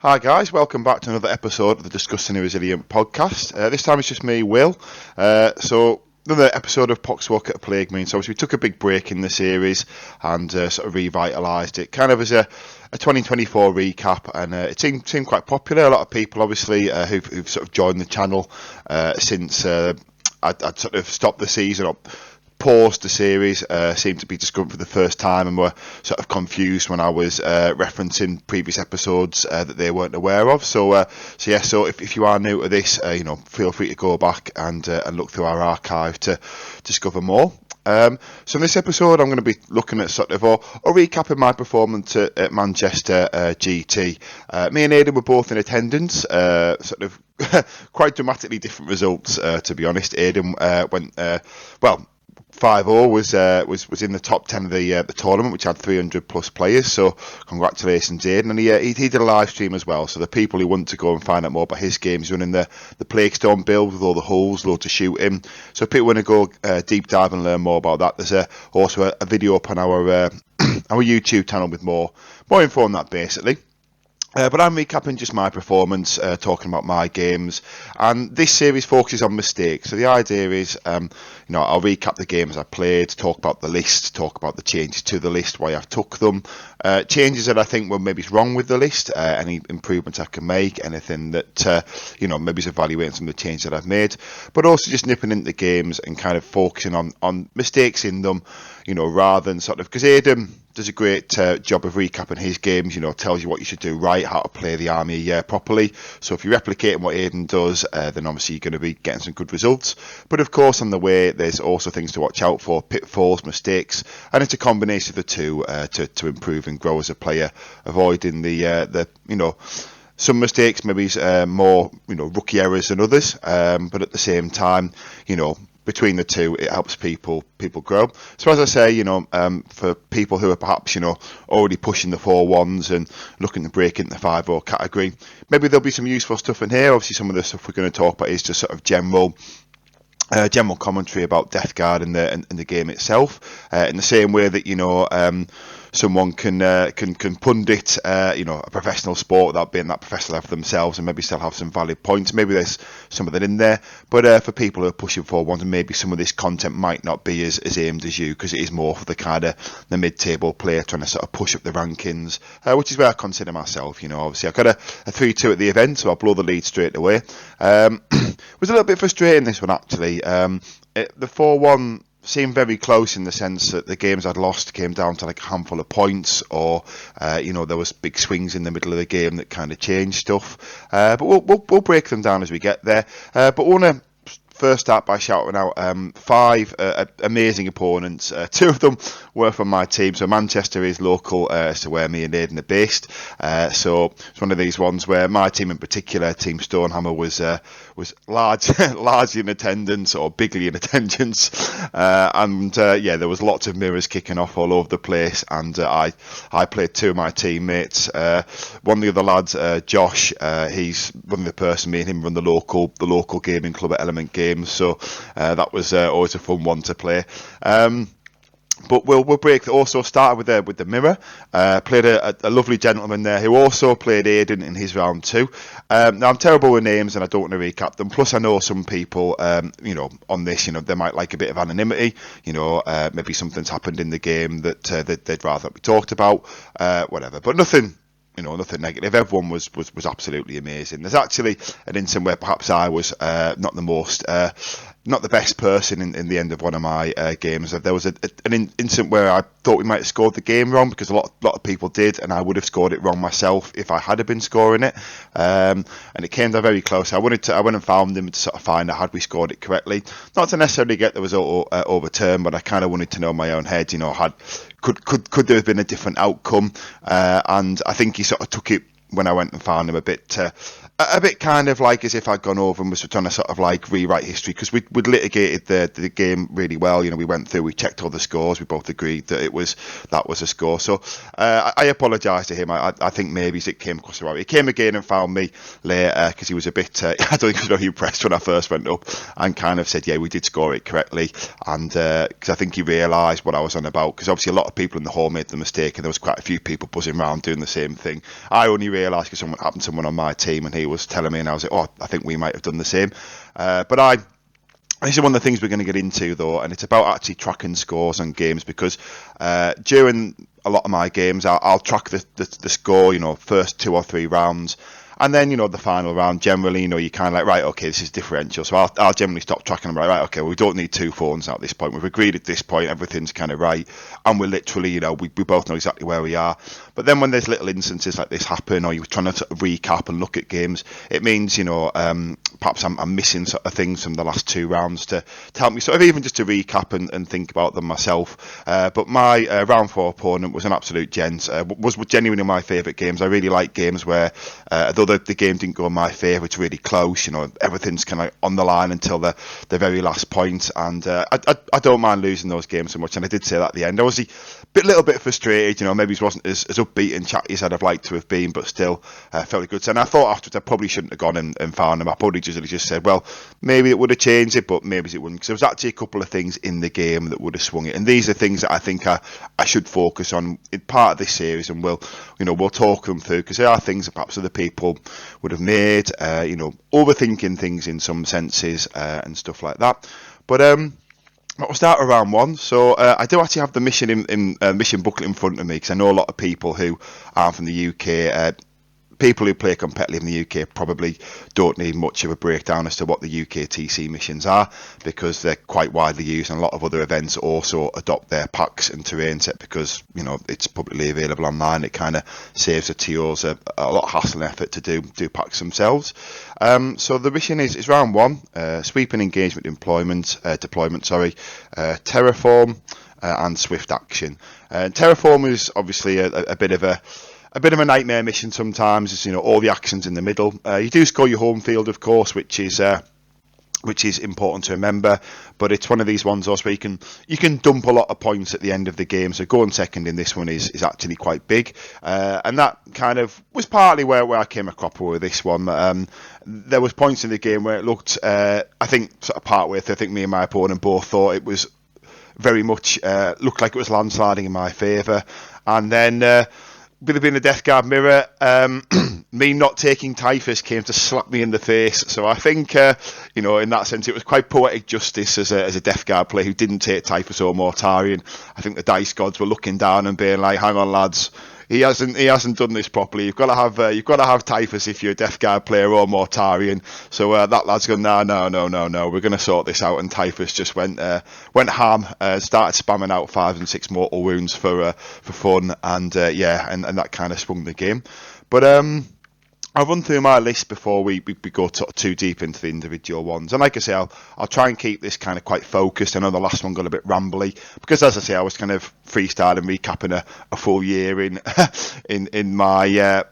Hi guys, welcome back to another episode of the Discussing the Resilient podcast. This time it's just me, Will. Another episode of Poxwalker Plague Me. So we took a big break in the series and sort of revitalised it, kind of as a 2024 recap, and it seemed quite popular. A lot of people, obviously, who've sort of joined the channel since I'd sort of stopped the season up. Paused the series, seemed to be discovered for the first time, and were sort of confused when I was referencing previous episodes that they weren't aware of. So if you are new to this, feel free to go back and look through our archive to discover more. So in this episode, I'm going to be looking at sort of or recapping my performance at Manchester GT. Me and Aidan were both in attendance, sort of quite dramatically different results, to be honest. Aidan went 5-0 was in the top 10 of the tournament, which had 300 plus players. So congratulations, Aidan. And he did a live stream as well. So the people who want to go and find out more about his game, he's running the Plaguestone build with all the holes, loads to shoot in. So if people want to go deep dive and learn more about that, there's also a video up on our YouTube channel with more info on that, basically. But I'm recapping just my performance, talking about my games, and this series focuses on mistakes. So the idea is, I'll recap the games I played, talk about the list, talk about the changes to the list, why I've took them, changes that I think were maybe wrong with the list, any improvements I can make, anything that, maybe is evaluating some of the changes that I've made, but also just nipping into games and kind of focusing on mistakes in them, rather than sort of, because Aidan does a great job of recapping his games, tells you what you should do right, how to play the army properly. So if you're replicating what Aidan does, then obviously you're going to be getting some good results. But of course, on the way, there's also things to watch out for, pitfalls, mistakes, and it's a combination of the two to improve and grow as a player, avoiding the some mistakes, maybe more rookie errors than others, but at the same time, between the two, it helps people grow. So as I say, for people who are perhaps, already pushing the 4-1s and looking to break into the 5-0 category, maybe there'll be some useful stuff in here. Obviously, some of the stuff we're going to talk about is just sort of general commentary about Death Guard and the game itself, in the same way that someone can pundit a professional sport without being that professional level themselves, and maybe still have some valid points. Maybe there's some of that in there, but for people who are pushing forward, and maybe some of this content might not be as aimed as you, because it is more for the mid-table player trying to sort of push up the rankings, which is where I consider myself. Obviously I've got a 3-2 at the event, so I'll blow the lead straight away. It was a little bit frustrating, this one, actually. The 4-1 seemed very close in the sense that the games I'd lost came down to like a handful of points, or there was big swings in the middle of the game that kind of changed stuff. But we'll break them down as we get there. But I want to first start by shouting out 5 amazing opponents. 2 of them were from my team. So Manchester is local as to where me and Aidan are based. So it's one of these ones where my team in particular, Team Stonehammer, was largely in attendance, or bigly in attendance. There was lots of mirrors kicking off all over the place. And I played 2 of my teammates. One of the other lads, Josh, he's running the person, me and him run the local gaming club at Element Games. So that was always a fun one to play. But we'll break. Also started with the mirror. Played a lovely gentleman there who also played Aidan in his round 2. Now I'm terrible with names and I don't want to recap them. Plus I know some people, on this, they might like a bit of anonymity. Maybe something's happened in the game that they'd rather not be talked about. Whatever. But nothing negative. Everyone was absolutely amazing. There's actually an incident where perhaps I was not the best person in the end of one of my games. There was an incident where I thought we might have scored the game wrong, because a lot of people did, and I would have scored it wrong myself if I had been scoring it. And it came down very close. I went and found him to sort of find out had we scored it correctly. Not to necessarily get the result overturned, but I kind of wanted to know in my own head, could there have been a different outcome? And I think he sort of took it, when I went and found him, a bit kind of like as if I'd gone over and was trying to sort of like rewrite history, because we'd litigated the game really well. We went through, we checked all the scores, we both agreed that that was a score. So I apologise to him. I think maybe it came across the right way. He came again and found me later, because he was a bit I don't think he was very impressed when I first went up, and kind of said, yeah, we did score it correctly, and because I think he realised what I was on about, because obviously a lot of people in the hall made the mistake, and there was quite a few people buzzing around doing the same thing. I only realised because something happened to someone on my team, and he was telling me, and I was like, oh, I think we might have done the same. But this is one of the things we're going to get into, though, and it's about actually tracking scores on games, because during a lot of my games, I'll track the score, first 2 or 3 rounds. And then, the final round, generally, you're kind of like, right, okay, this is differential. So I'll generally stop tracking them, right, okay, well, we don't need 2 phones at this point. We've agreed at this point, everything's kind of right. And we're literally, we both know exactly where we are. But then when there's little instances like this happen, or you're trying to sort of recap and look at games, it means, perhaps I'm missing sort of things from the last 2 rounds to help me sort of even just to recap and think about them myself. But my round 4 opponent was an absolute gent, was genuinely my favourite games. I really like games where, though the game didn't go in my favour, it's really close, everything's kind of on the line until the very last point, and I don't mind losing those games so much, and I did say that at the end. I was a little bit frustrated, maybe it wasn't as upbeat and chatty as I'd have liked to have been, but still felt good. And I thought afterwards I probably shouldn't have gone and found them. I probably just said, well, maybe it would have changed it, but maybe it wouldn't, because there was actually a couple of things in the game that would have swung it, and these are things that I think I should focus on in part of this series, and we'll talk them through, because there are things that perhaps other people would have made, overthinking things in some senses, and stuff like that. But we'll start with round 1. So I do actually have the mission booklet in front of me, because I know a lot of people who aren't from the UK. People who play competitively in the UK probably don't need much of a breakdown as to what the UK TC missions are, because they're quite widely used, and a lot of other events also adopt their packs and terrain set, because it's publicly available online. It kind of saves the TOs a lot of hassle and effort to do packs themselves. So the mission is round 1, sweeping engagement deployment, terraform, and swift action. Terraform is obviously a bit of a nightmare mission sometimes. It's, all the actions in the middle. You do score your home field, of course, which is important to remember, but it's one of these ones also where you can dump a lot of points at the end of the game. So going second in this one is actually quite big, and that kind of was partly where I came across with this one. There was points in the game where it looked, I think, sort of part way through, I think me and my opponent both thought it was very much looked like it was landsliding in my favour, and then with it being a Death Guard mirror, me not taking Typhus came to slap me in the face. So I think, in that sense, it was quite poetic justice as a Death Guard player who didn't take Typhus or Mortarion. I think the dice gods were looking down and being like, "Hang on, lads, he hasn't done this properly. You've got to have Typhus if you're a Death Guard player or Mortarion." So that lad's gone, no, we're going to sort this out. And Typhus just went ham, started spamming out 5 and 6 mortal wounds for fun, and and that kind of swung the game. But I'll run through my list before we go too deep into the individual ones. And like I say, I'll try and keep this kind of quite focused. I know the last one got a bit rambly, because as I say, I was kind of freestyling, recapping a full year in my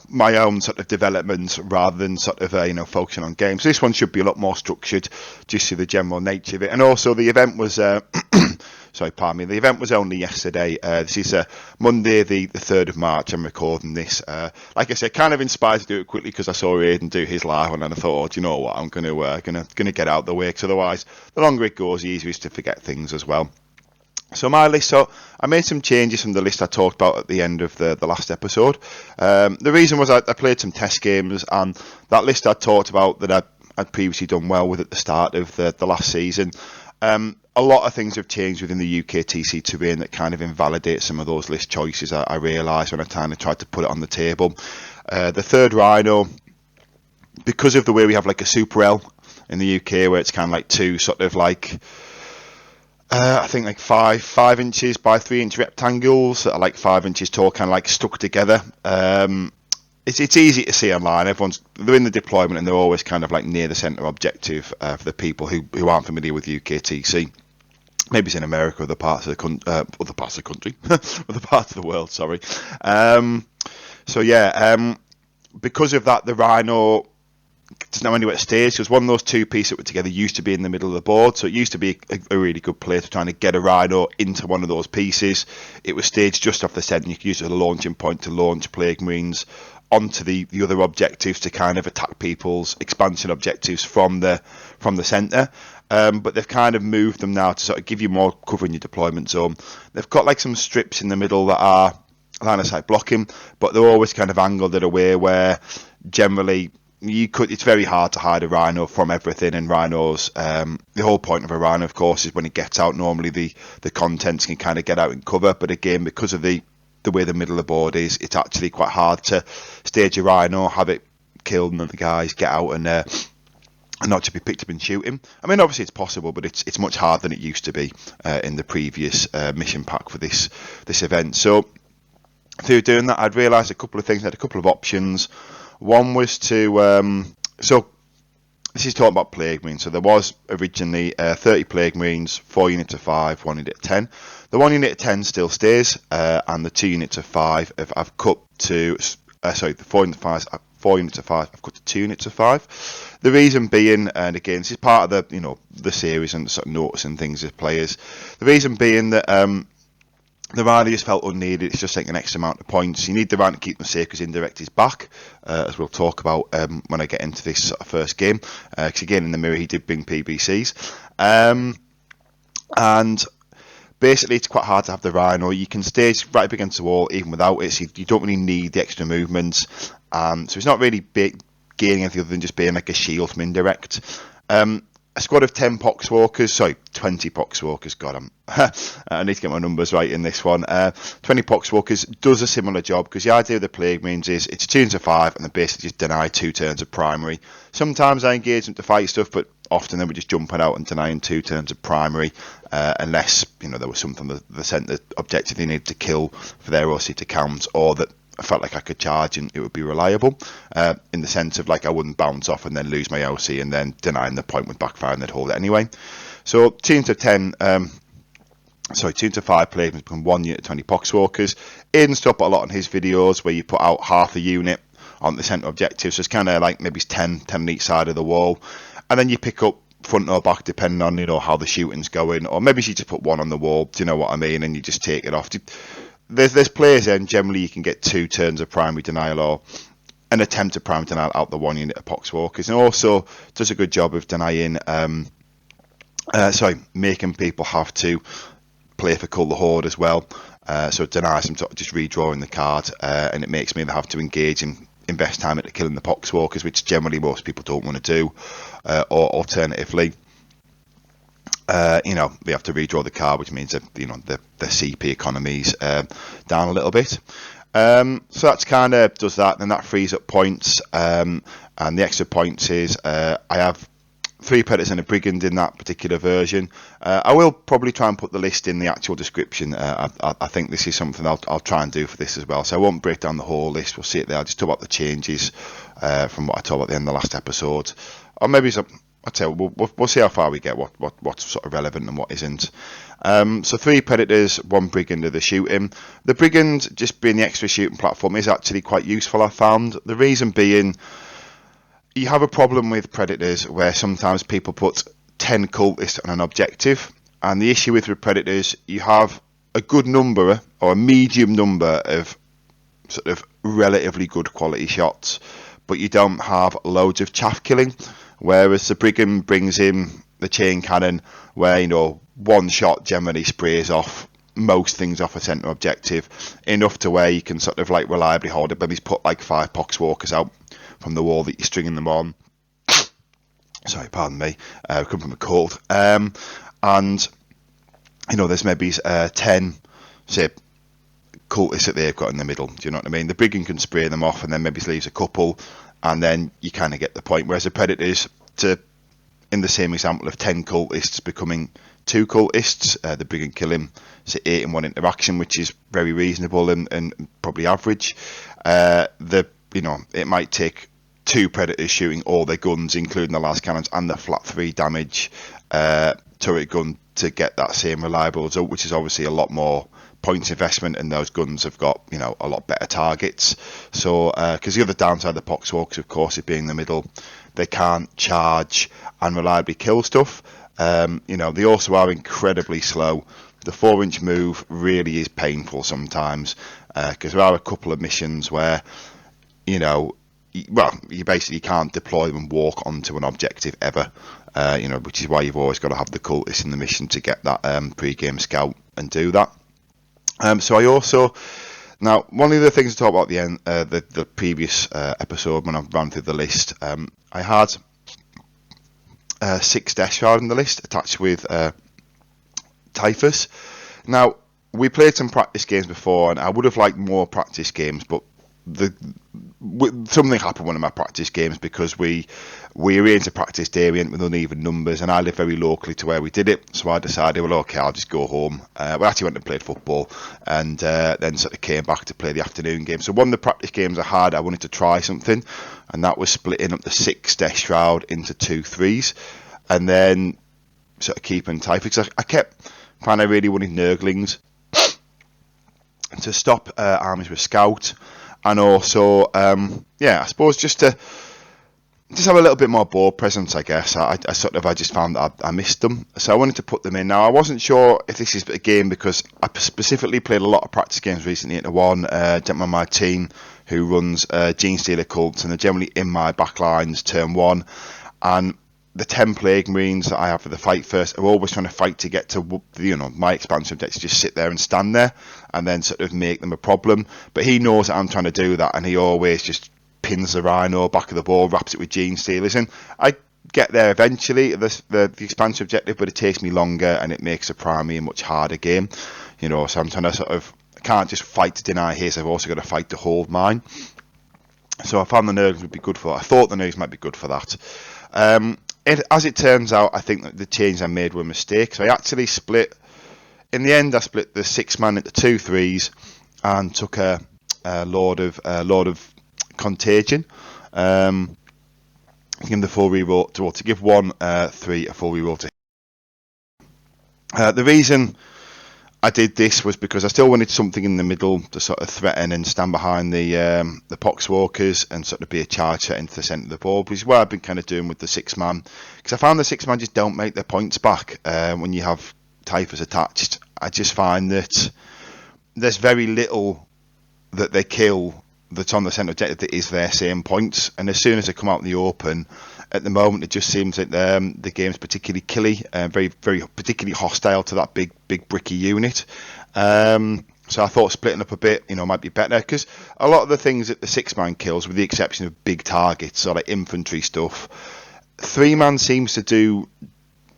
my own sort of development, rather than sort of focusing on games. So this one should be a lot more structured, just through the general nature of it. And also the event was sorry, pardon me. The event was only yesterday. This is Monday, the 3rd of March. I'm recording this. Like I said, kind of inspired to do it quickly because I saw Aidan do his live one, and I thought, oh, do you know what? I'm gonna get out of the way, because otherwise, the longer it goes, the easier it is to forget things as well. So my list, so I made some changes from the list I talked about at the end of the last episode. The reason was I played some test games, and that list I talked about that I'd previously done well with at the start of the last season. A lot of things have changed within the UK TC terrain that kind of invalidate some of those list choices. I realised when I kind of tried to put it on the table. The 3rd Rhino, because of the way we have like a Super L in the UK, where it's kind of like 2 sort of like, I think like 5 inches by 3 inch rectangles that are like 5 inches tall, kind of like stuck together. It's easy to see online. They're in the deployment, and they're always kind of like near the centre objective for the people who aren't familiar with UK TC. Maybe it's in America, other parts of the country, other parts of the world. Sorry. Because of that, the Rhino doesn't know anywhere to stage. Because one of those 2 pieces that were together used to be in the middle of the board, so it used to be a really good play to trying to get a Rhino into one of those pieces. It was staged just off the centre. You could use it as a launching point to launch Plague Marines onto the other objectives to kind of attack people's expansion objectives from the centre. But they've kind of moved them now to sort of give you more cover in your deployment zone. They've got like some strips in the middle that are line of sight blocking, but they're always kind of angled in a way where generally it's very hard to hide a rhino from everything. And rhinos, the whole point of a rhino, of course, is when it gets out, normally the contents can kind of get out in cover. But again, because of the way the middle of the board is, it's actually quite hard to stage a rhino, have it killed, and the guys get out and not to be picked up and shoot him. I mean, obviously it's possible, but it's much harder than it used to be in the previous mission pack for this event. So through doing that, I'd realised a couple of things. I had a couple of options. One was to so this is talking about Plague Marines. So there was originally 30 Plague Marines, 4 units of 5, 1 unit of 10. The 1 unit of 10 still stays, and the 2 units of 5 I've cut to the 4 units of 5. 4 units of 5, I've got to 2 units of 5. The reason being, and again, this is part of the series and sort of noticing things as players. The reason being that the Rhino just felt unneeded. It's just taking an extra amount of points. You need the Rhino to keep them safe because Indirect is back, as we'll talk about when I get into this sort of first game. Because again, in the mirror, he did bring PBCs. And basically, it's quite hard to have the Rhino. You can stage right up against the wall even without it, so you don't really need the extra movements. So it's not really gaining anything other than just being like a shield from Indirect. A squad of 10 Poxwalkers, sorry, 20 Poxwalkers, God, I need to get my numbers right in this one. 20 Poxwalkers does a similar job, because the idea of the Plague Marines is it's 2 units of 5 and they basically just deny 2 turns of primary. Sometimes I engage them to fight stuff, but often they were just jumping out and denying 2 turns of primary, unless there was something that they sent the objective they needed to kill for their OC to count, or that I felt like I could charge and it would be reliable, in the sense of like I wouldn't bounce off and then lose my OC and then denying the point would backfire and they'd hold it anyway. So 2 units of 10, 2 units of 5 Plague Marines become 1 unit of 20 Poxwalkers. Aiden's talked a lot on his videos where you put out half the unit on the centre objective, so it's kind of like maybe 10 on each side of the wall, and then you pick up front or back depending on how the shooting's going, or maybe you just put 1 on the wall, do you know what I mean, and you just take it off. There's players there, and generally you can get 2 turns of primary denial or an attempt at primary denial out the 1 unit of Poxwalkers, and also does a good job of denying, making people have to play for Cull the Horde as well. So it denies them just redrawing the card, and it makes me have to engage and invest time into killing the Poxwalkers, which generally most people don't want to do, or alternatively, they have to redraw the card, which means that the CP economy's down a little bit. So that's kind of does that, and that frees up points. And the extra points is I have 3 Predators and a Brigand in that particular version. I will probably try and put the list in the actual description. I think this is something I'll try and do for this as well. So I won't break down the whole list. We'll see it there. I'll just talk about the changes from what I talked about at the end of the last episode, or maybe some. I'll tell you, we'll see how far we get, what's sort of relevant and what isn't. So 3 Predators, 1 Brigand of the shooting. The Brigand, just being the extra shooting platform, is actually quite useful, I found. The reason being, you have a problem with Predators where sometimes people put 10 cultists on an objective, and the issue with Predators, you have a good number, or a medium number of sort of relatively good quality shots, but you don't have loads of chaff killing. Whereas the Brigand brings in the chain cannon, where 1 shot generally sprays off most things off a centre objective, enough to where you can sort of like reliably hold it. Maybe he's put like 5 Poxwalkers out from the wall that you're stringing them on. Sorry, pardon me. Come from a cold. And there's maybe 10, say, cultists that they've got in the middle. Do you know what I mean? The Brigand can spray them off, and then maybe leaves a couple, and then you kind of get the point. Whereas the Predators, in the same example of 10 cultists becoming 2 cultists, the Brigand killing, say, 8 in 1 interaction, which is very reasonable and probably average. It might take 2 Predators shooting all their guns, including the last cannons and the flat 3 damage turret gun, to get that same reliable result, which is obviously a lot more points investment, and those guns have got a lot better targets. So because the other downside of the Poxwalkers, of course, is being in the middle, they can't charge and reliably kill stuff. They also are incredibly slow. The 4-inch move really is painful sometimes, because there are a couple of missions where you basically can't deploy them and walk onto an objective ever, which is why you've always got to have the cultists in the mission to get that pre-game scout and do that. So I also, Now, one of the things to talk about at the end, the previous episode when I ran through the list, I had 6 Death Shroud in the list attached with Typhus. Now, we played some practice games before, and I would have liked more practice games, but something happened in one of my practice games because we arranged a practice day with uneven numbers, and I live very locally to where we did it, so I decided, well, okay, I'll just go home. We actually went and played football, and then sort of came back to play the afternoon game. So one of the practice games I had, I wanted to try something, and that was splitting up the 6 Death Shroud into 2 3s, and then sort of keeping Typhus. I kept finding I really wanted Nurglings to stop armies with Scout. And also, I suppose just to have a little bit more board presence, I guess. I just found that I missed them, so I wanted to put them in. Now, I wasn't sure if this is a game because I specifically played a lot of practice games recently into one gentleman on my team who runs Gene Stealer cults, and they're generally in my backlines turn 1, and the 10 Plague Marines that I have for the fight first are always trying to fight to get to, my expansion objective, just sit there and stand there and then sort of make them a problem. But he knows that I'm trying to do that, and he always just pins the Rhino back of the ball, wraps it with Gene Stealers, and I get there eventually, the expansion objective, but it takes me longer and it makes the primary a much harder game. So I'm trying to I can't just fight to deny his, I've also got to fight to hold mine. So I found the Nurglings would be good for that. I thought the Nurglings might be good for that. As it turns out, I think that the changes I made were a mistake. So I actually in the end, I split the 6-man into 2 3s and took a Lord of Contagion. Give him the full reroll to give 1 3 a full reroll to him. The reason I did this was because I still wanted something in the middle to sort of threaten and stand behind the Poxwalkers and sort of be a charge set into the centre of the board, which is what I've been kind of doing with the 6-man. Because I found the 6-man just don't make their points back when you have Typhus attached. I just find that there's very little that they kill that's on the centre objective that is their same points, and as soon as they come out in the open, at the moment it just seems that the game's particularly killy, very particularly hostile to that big bricky unit. So I thought splitting up a bit, might be better, because a lot of the things that the 6-man kills, with the exception of big targets or like infantry stuff, 3-man seems to do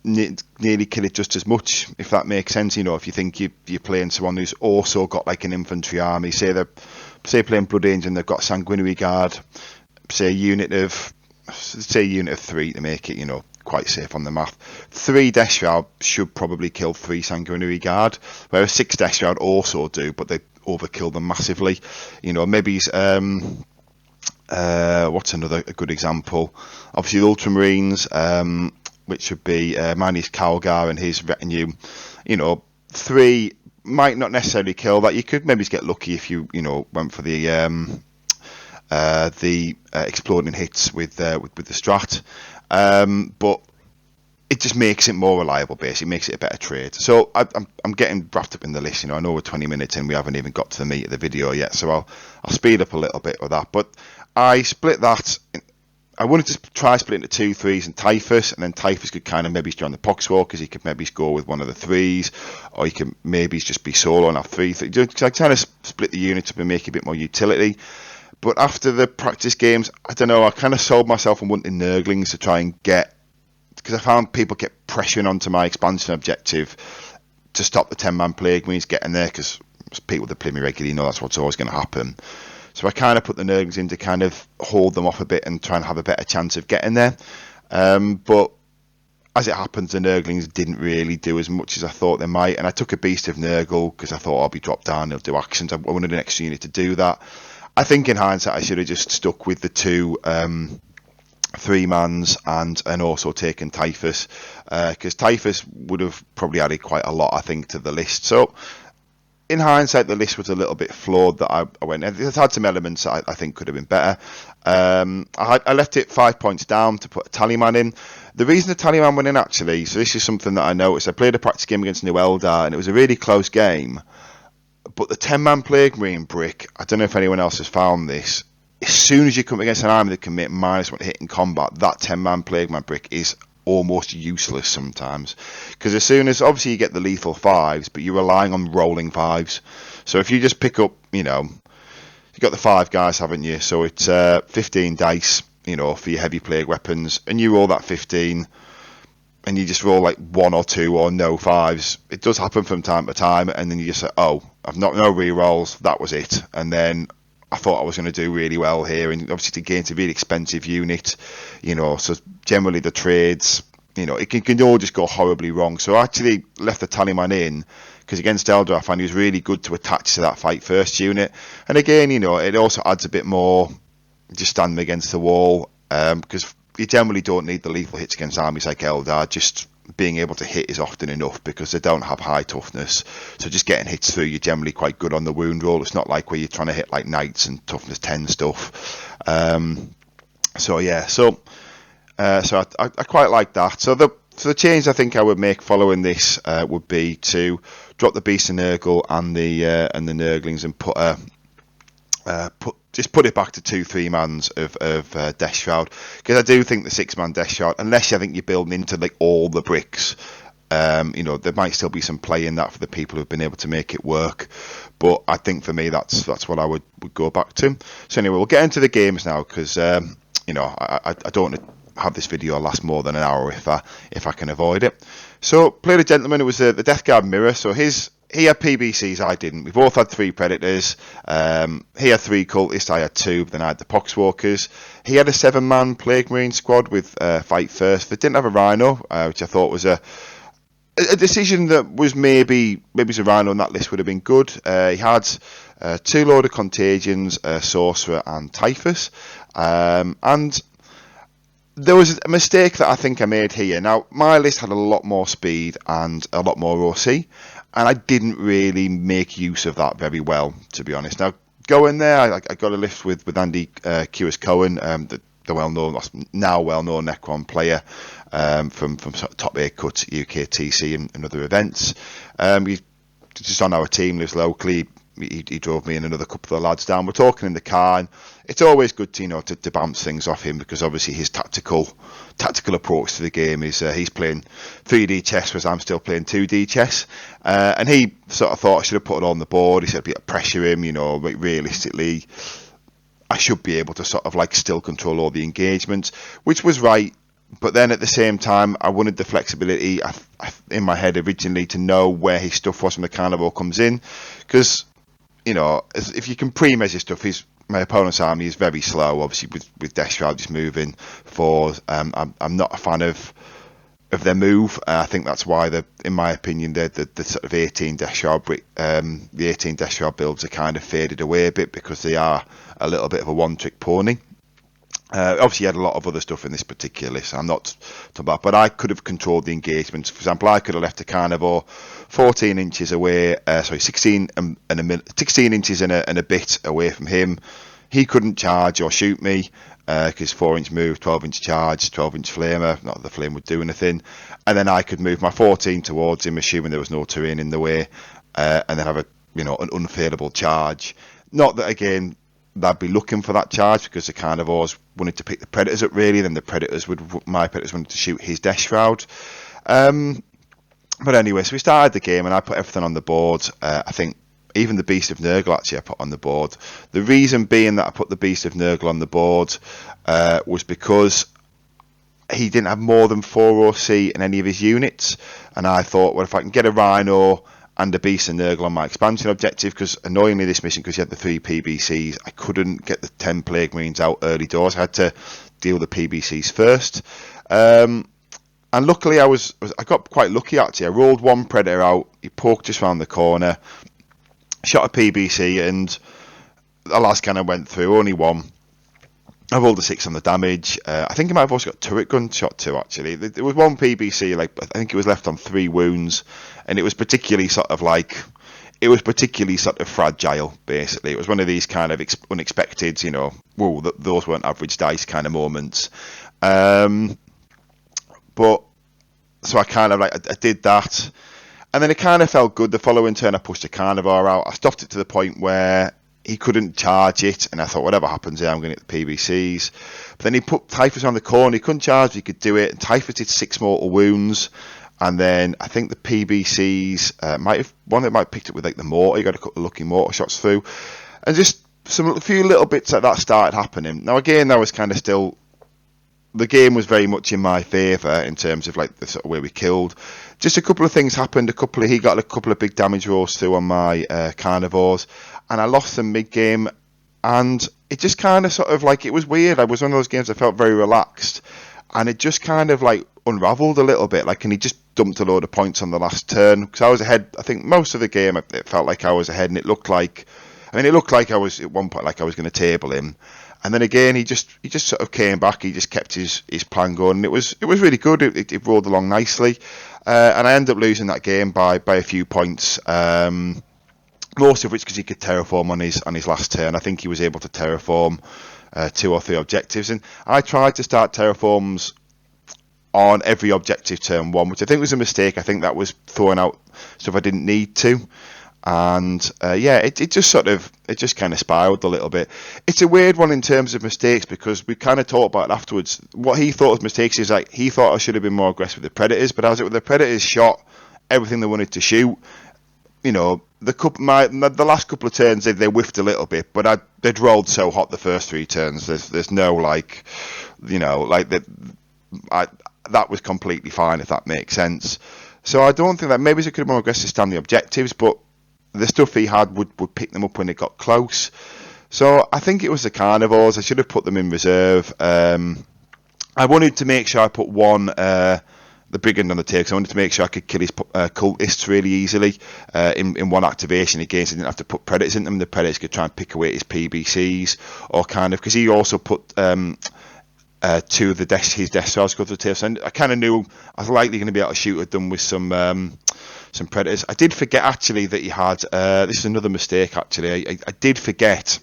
nearly kill it just as much, if that makes sense. If you think you're playing someone who's also got like an infantry army, say playing Blood Angel and they've got Sanguinary Guard, say a unit of 3 to make it, quite safe on the math. 3 Death Shroud should probably kill 3 Sanguinary Guard, whereas 6 Death Shroud also do, but they overkill them massively. Maybe what's a good example? Obviously the Ultramarines, which would be Manny's Calgar and his retinue. 3 might not necessarily kill that. You could maybe get lucky if you went for the exploding hits with the Strat, but it just makes it more reliable. Basically, makes it a better trade. So I'm getting wrapped up in the list. I know we're 20 minutes in, we haven't even got to the meat of the video yet, so I'll speed up a little bit with that. But I split that. I wanted to try split into 2 3s and Typhus, and then Typhus could kind of maybe join the Poxwalkers. He could maybe score with one of the 3s, or he could maybe just be solo and have 3. I kind of split the units up and make it a bit more utility. But after the practice games, I don't know, I kind of sold myself on wanting Nurglings to try and get, because I found people kept pressuring onto my expansion objective to stop the 10-man Plague Marines getting there, because people that play me regularly know that's what's always going to happen. So I kind of put the Nurglings in to kind of hold them off a bit and try and have a better chance of getting there. But as it happens, the Nurglings didn't really do as much as I thought they might. And I took a Beast of Nurgle because I thought I'll be dropped down, he'll do actions. I wanted an extra unit to do that. I think in hindsight, I should have just stuck with the 2 3-mans and also taken Typhus, because Typhus would have probably added quite a lot, I think, to the list. So in hindsight, the list was a little bit flawed that I went. It had some elements that I think could have been better. I left it 5 points down to put a Tallyman in. The reason the Tallyman went in, actually, so this is something that I noticed. I played a practice game against New Eldar, and it was a really close game. But the 10-man Plague Marine brick, I don't know if anyone else has found this, as soon as you come against an army that can make -1 hit in combat, that 10-man Plague Man brick is almost useless sometimes, because as soon as obviously you get the lethal 5s, but you're relying on rolling 5s. So if you just pick up, you've got the 5 guys, haven't you? So it's 15 dice, for your heavy plague weapons, and you roll that 15, and you just roll like 1 or 2 or no 5s. It does happen from time to time, and then you just say, oh, I've not no re-rolls, that was it. And then I thought I was going to do really well here, and obviously against a really expensive unit, so generally the trades, it can all just go horribly wrong. So I actually left the Tallyman in, because against Eldar I found he was really good to attach to that fight first unit. And again, it also adds a bit more, just stand them against the wall, because you generally don't need the lethal hits against armies like Eldar. Just being able to hit is often enough, because they don't have high toughness. So just getting hits through, you're generally quite good on the wound roll. It's not like where you're trying to hit like knights and toughness 10 stuff. So I quite like that. So the change I think I would make following this would be to drop the Beast and Nurgle and the Nurglings, and put it back to 2-3 mans of Death Shroud, because I do think the 6-man Death Shroud, unless I think you're building into like all the bricks, there might still be some play in that for the people who've been able to make it work. But I think for me that's what I would go back to. So anyway, we'll get into the games now, because I don't want to have this video last more than an hour if I can avoid it. So played a gentleman. It was the Death Guard Mirror. So he had PBCs, I didn't. We both had 3 Predators. He had 3 Cultists, I had 2, but then I had the Poxwalkers. He had a 7-man Plague Marine squad with Fight First. They didn't have a Rhino, which I thought was a decision that was maybe a Rhino on that list would have been good. He had 2 Lord of Contagions, Sorcerer and Typhus. And there was a mistake that I think I made here. Now, my list had a lot more speed and a lot more OC, and I didn't really make use of that very well, to be honest. Now, going there, I got a list with Andy Curious Cohen, the now well-known Necron player from sort of Top 8 Cut, UK TC and other events. He's just on our team, lives locally. He drove me and another couple of the lads down. We're talking in the car, and it's always good to bounce things off him, because obviously his tactical approach to the game is he's playing 3D chess, whereas I'm still playing 2D chess. And he sort of thought I should have put it on the board. He said, pressure him, but realistically, I should be able to sort of like still control all the engagements, which was right. But then at the same time, I wanted the flexibility in my head originally to know where his stuff was when the carnival comes in, because if you can pre-measure stuff, my opponent's army is very slow, obviously with Death Shroud just moving forward. I'm not a fan of their move. I think that's why in my opinion, the sort of 18 Death Shroud the 18 Death Shroud builds are kind of faded away a bit, because they are a little bit of a one-trick pony. Obviously, you had a lot of other stuff in this particular list. I'm not talking about, but I could have controlled the engagements. For example, I could have left a carnivore 14 inches away, 16 inches and a bit away from him. He couldn't charge or shoot me, because 4-inch move, 12-inch charge, 12-inch flamer. Not that the flame would do anything. And then I could move my 14 towards him, assuming there was no terrain in the way, and then have an unfailable charge. Not that again, they'd be looking for that charge, because the carnivores wanted to pick the Predators up, really. Then my Predators wanted to shoot his Death Shroud. But anyway, so we started the game, and I put everything on the board. I think even the Beast of Nurgle actually I put on the board. The reason being that I put the Beast of Nurgle on the board was because he didn't have more than 4 OC in any of his units, and I thought, well, if I can get a Rhino and a Beast and Nurgle on my expansion objective, because annoyingly this mission, because you had the 3 PBCs, I couldn't get the 10 Plague Marines out early doors. I had to deal with the PBCs first. And luckily I got quite lucky actually. I rolled 1 Predator out, he poked just round the corner, shot a PBC, and the last kind of went through, only 1. I rolled a 6 on the damage. I think I might have also got turret gun shot 2 actually. There was 1 PBC, I think it was left on 3 wounds, and it was particularly sort of fragile, basically. It was one of these kind of unexpected, whoa, those weren't average dice kind of moments. But so I kind of I did that, and then it kind of felt good. The following turn I pushed the carnivore out. I stopped it to the point where he couldn't charge it, and I thought, whatever happens here, I'm going to get the PBCs. But then he put Typhus on the corner, he couldn't charge, but he could do it, and Typhus did 6 mortal wounds, and then I think the PBCs might have picked up with like the mortar, he got a couple of lucky mortar shots through, and just a few little bits like that started happening. Now again, that was kind of still, the game was very much in my favour in terms of like the sort of way we killed. Just a couple of things happened. He got a couple of big damage rolls through on my carnivores, and I lost them mid game. And it just kind of sort of like, it was weird. I was one of those games I felt very relaxed, and it just kind of like unravelled a little bit. Like, and he just dumped a load of points on the last turn because I was ahead. I think most of the game it felt like I was ahead, and it looked like I was at one point like I was going to table him. And then again, he just sort of came back. He just kept his plan going. And it was really good. It rolled along nicely, and I ended up losing that game by a few points. Most of which because he could terraform on his last turn. I think he was able to terraform 2 or 3 objectives, and I tried to start terraforms on every objective turn 1, which I think was a mistake. I think that was throwing out stuff I didn't need to. And it just kind of spiraled a little bit. It's a weird one in terms of mistakes because we kind of talked about it afterwards. What he thought was mistakes is like he thought I should have been more aggressive with the Predators, but as it with the Predators shot everything they wanted to shoot, you know, the last couple of turns they whiffed a little bit, but they'd rolled so hot the first 3 turns. There's no like, you know, like that was completely fine, if that makes sense. So I don't think that, maybe they could have more aggressive stand the objectives, but the stuff he had would pick them up when it got close. So I think it was the carnivores. I should have put them in reserve. I wanted to make sure I put one, the brigand on the tail, because I wanted to make sure I could kill his cultists really easily in one activation again, so I didn't have to put predators in them. The predators could try and pick away his PBCs, or kind of, because he also put 2 of his death stars go to the tail, so I kind of knew I was likely going to be able to shoot at them with some predators. I did forget actually that he had, this is another mistake actually, I did forget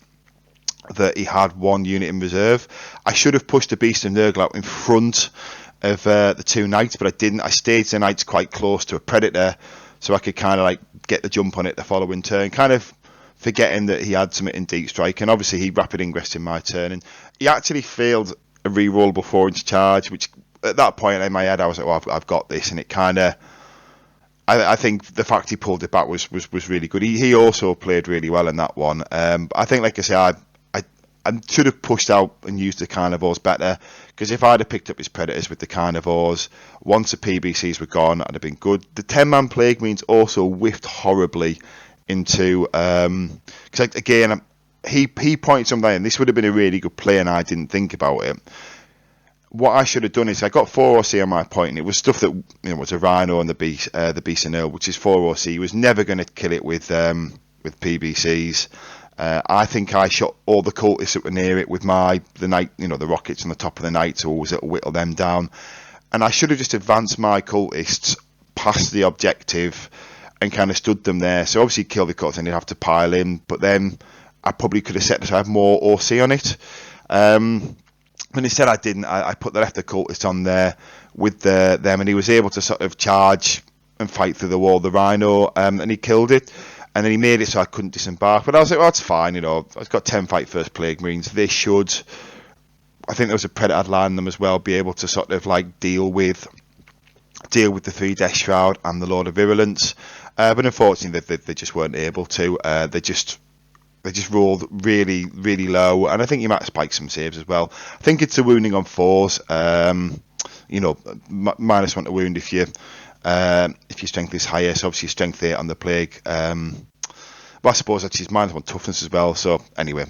that he had 1 unit in reserve. I should have pushed the Beast of Nurgle out in front of the 2 knights, but I didn't. I stayed the knights quite close to a predator so I could kind of like get the jump on it the following turn, kind of forgetting that he had something in deep strike, and obviously he rapid ingressed in my turn, and he actually failed a re-rollable 4-inch charge, which at that point in my head I was like, well, I've got this, and it kind of, I think the fact he pulled it back was really good. He also played really well in that one. I think, like I say, I should have pushed out and used the carnivores better, because if I'd have picked up his predators with the carnivores, once the PBCs were gone, I'd have been good. The 10-man plague means also whiffed horribly into, because again, he pointed something, and this would have been a really good play, and I didn't think about it. What I should have done is I got 4 OC on my point, and it was stuff that, you know, was a Rhino and the Beast of Nil, which is 4 OC. He was never going to kill it with PBCs. I think I shot all the cultists that were near it with the knight, you know, the rockets on the top of the knight, so always it'll whittle them down. And I should have just advanced my cultists past the objective and kind of stood them there. So obviously kill the cultists and you'd have to pile in, but then I probably could have set to have more OC on it. And instead I didn't. I left the cultist on there with them, and he was able to sort of charge and fight through the wall, the Rhino, and he killed it. And then he made it so I couldn't disembark. But I was like, well, that's fine, you know. I've got 10 fight first Plague Marines. They should, I think there was a Predator I'd land them as well, be able to sort of like deal with the 3 Death Shroud and the Lord of Virulence. But unfortunately, they just weren't able to. They just rolled really, really low. And I think you might spike some saves as well. I think it's a wounding on 4s. You know, -1 to wound if your strength is higher, so obviously strength 8 on the plague. But I suppose that's his -1 toughness as well. So anyway,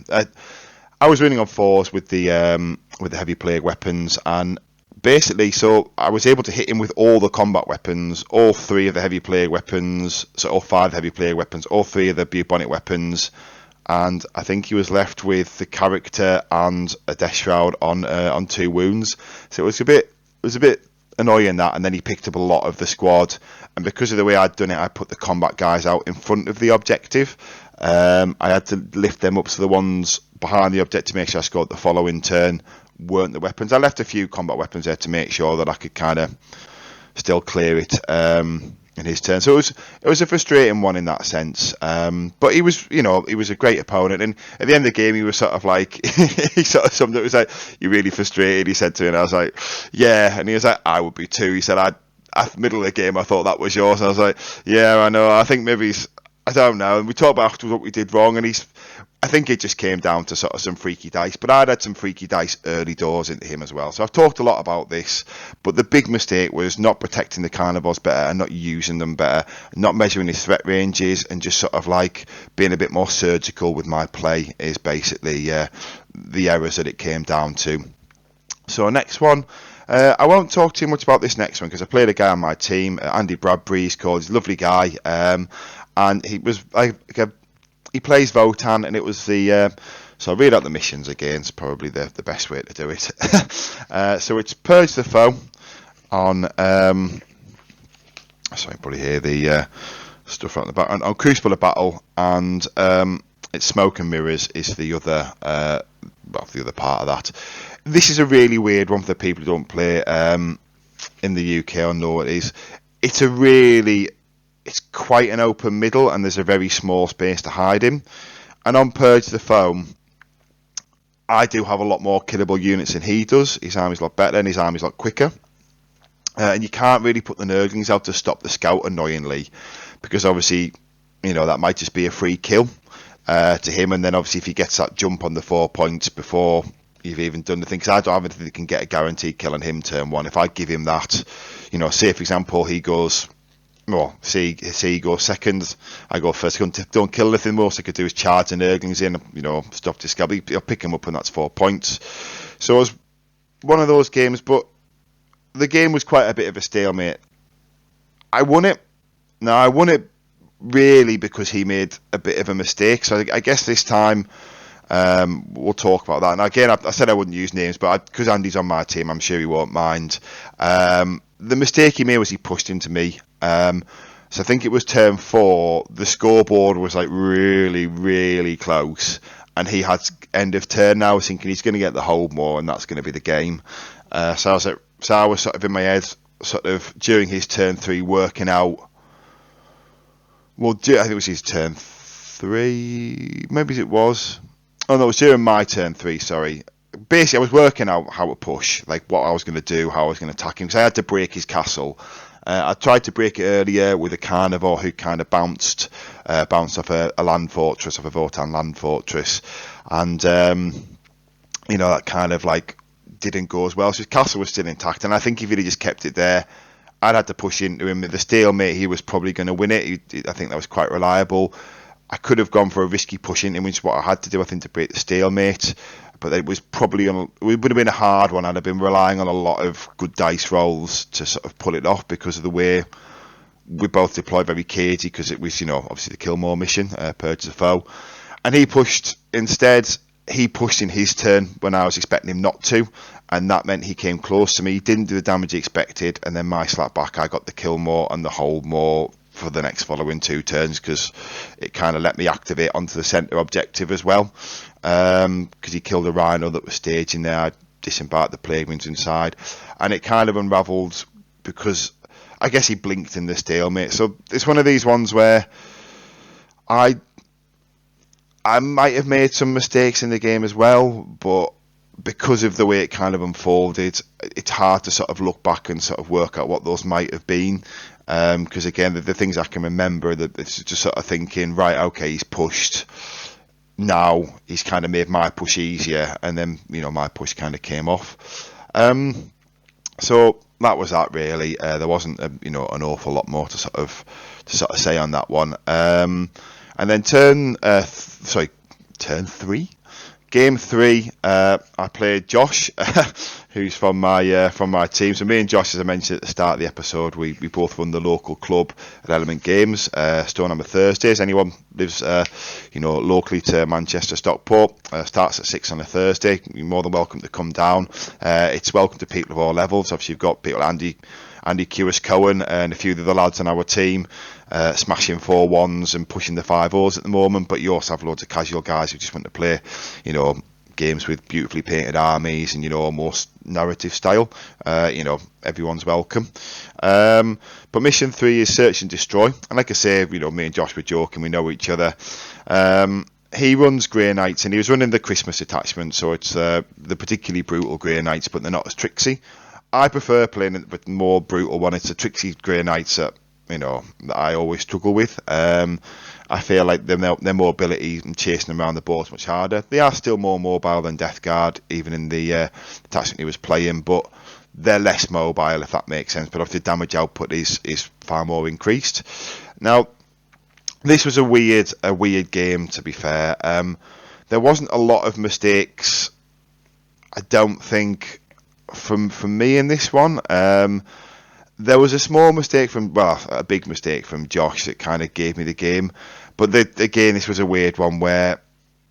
I was winning on 4s with the heavy plague weapons, and basically, so I was able to hit him with all the combat weapons, all 3 of the heavy plague weapons, so all 5 heavy plague weapons, all 3 of the bubonic weapons, and I think he was left with the character and a Death Shroud on 2 wounds. So it was a bit annoying that, and then he picked up a lot of the squad, and because of the way I'd done it, I put the combat guys out in front of the objective. I had to lift them up, so the ones behind the objective to make sure I scored the following turn weren't the weapons. I left a few combat weapons there to make sure that I could kind of still clear it. And his turn. So it was a frustrating one in that sense. But he was a great opponent, and at the end of the game he was sort of like he sort of summed it. It was like, "You're really frustrated," he said to me, and I was like, "Yeah," and he was like, "I would be too." He said, "At middle of the game I thought that was yours," and I was like, "Yeah, I know. I think maybe I don't know." And we talked about afterwards what we did wrong, and I think it just came down to sort of some freaky dice, but I'd had some freaky dice early doors into him as well. So I've talked a lot about this, but the big mistake was not protecting the carnivores better and not using them better, not measuring his threat ranges, and just sort of like being a bit more surgical with my play is basically the errors that it came down to. So next one. I won't talk too much about this next one because I played a guy on my team, Andy Bradbury. He's called. He's a lovely guy, and he was he plays Votann, and it was the. So I'll read out the missions again. It's probably the best way to do it. So it's Purge the Foe on. Sorry, probably hear the stuff right in the back. On Crucible of Battle, and it's Smoke and Mirrors is the other. The other part of that. This is a really weird one for the people who don't play in the UK or know what it is. It's quite an open middle, and there's a very small space to hide him. And on Purge the Foe, I do have a lot more killable units than he does. His army's a lot better, and his army's a lot quicker. And you can't really put the Nurglings out to stop the Scout, annoyingly, because obviously, that might just be a free kill to him. And then obviously if he gets that jump on the 4 points before you've even done the thing, because I don't have anything that can get a guaranteed kill on him turn one. If I give him that, say for example he goes, say he goes second, I go first, don't kill anything more, so I could do is charge the Nurglings in, stop the Scout. I'll pick him up and that's 4 points. So it was one of those games, but the game was quite a bit of a stalemate. I won it really because he made a bit of a mistake. So I guess this time we'll talk about that. And again, I said I wouldn't use names, but because Andy's on my team, I'm sure he won't mind. The mistake he made was he pushed into me. So I think it was turn 4. The scoreboard was like really, really close, and he had end of turn. Now I was thinking he's going to get the hold more, and that's going to be the game. So I was sort of in my head, sort of during his turn 3, working out. Well, I think it was his turn 3. Maybe it was. Oh no, it was during my turn 3. Sorry. Basically, I was working out how to push, like what I was going to do, how I was going to attack him, because I had to break his castle. I tried to break it earlier with a carnivore who kind of bounced off a land fortress, off a Votann land fortress, and that kind of like didn't go as well. So his castle was still intact, and I think if he'd just kept it there, I'd had to push into him. The stalemate, he was probably going to win it. I think that was quite reliable. I could have gone for a risky push into him, which is what I had to do, I think, to break the stalemate. But it was probably it would have been a hard one. I'd have been relying on a lot of good dice rolls to sort of pull it off because of the way we both deployed very cagey, because it was, obviously the kill more mission, Purge the Foe. And he pushed instead. He pushed in his turn when I was expecting him not to, and that meant he came close to me. He didn't do the damage he expected, and then my slap back, I got the kill more and the hold more for the next following 2 turns, because it kind of let me activate onto the centre objective as well, because he killed a rhino that was staging there. I disembarked the plague winds inside, and it kind of unravelled because I guess he blinked in the stalemate. So it's one of these ones where I might have made some mistakes in the game as well, but because of the way it kind of unfolded, it's hard to sort of look back and sort of work out what those might have been. Because again, the things I can remember, that it's just sort of thinking, right, okay, he's pushed. Now he's kind of made my push easier, and then my push kind of came off. So that was that really. There wasn't an awful lot more to sort of say on that one. And then turn 3. Game 3, I played Josh, who's from my team. So me and Josh, as I mentioned at the start of the episode, we both run the local club at Element Games, Stoneham Thursdays. Anyone lives locally to Manchester, Stockport, starts at 6 on a Thursday. You're more than welcome to come down. It's welcome to people of all levels. Obviously, you've got people Andy Curious Cohen and a few of the other lads on our team smashing 4-1s and pushing the 5-0s at the moment, but you also have loads of casual guys who just want to play games with beautifully painted armies and, almost narrative style, everyone's welcome. But mission 3 is Search and Destroy. And like I say, me and Josh were joking, we know each other. He runs Grey Knights, and he was running the Christmas attachment, so it's the particularly brutal Grey Knights, but they're not as tricksy. I prefer playing the more brutal one. It's the tricksy Grey Knights that I always struggle with. I feel like their mobility and chasing them around the board is much harder. They are still more mobile than Death Guard, even in the attachment he was playing, but they're less mobile, if that makes sense. But obviously, damage output is far more increased. Now, this was a weird game, to be fair. There wasn't a lot of mistakes, I don't think, from me in this one. There was a small mistake a big mistake from Josh that kind of gave me the game. But again, this was a weird one where,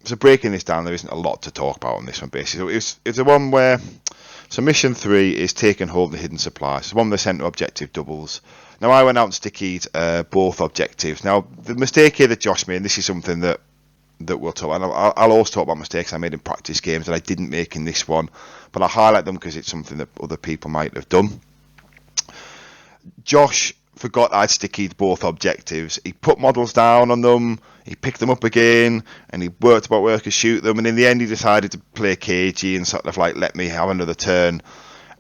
so breaking this down, there isn't a lot to talk about on this one, basically. So it's a one where, so mission 3 is taking hold of the hidden supplies. It's one with the centre objective doubles. Now, I went out and stickied both objectives. Now, the mistake here that Josh made, and this is something that we'll talk about. I'll also talk about mistakes I made in practice games that I didn't make in this one, but I highlight them because it's something that other people might have done. Josh forgot I'd stickied both objectives. He put models down on them, he picked them up again, and he worked about where I could shoot them, and in the end he decided to play cagey and sort of like let me have another turn.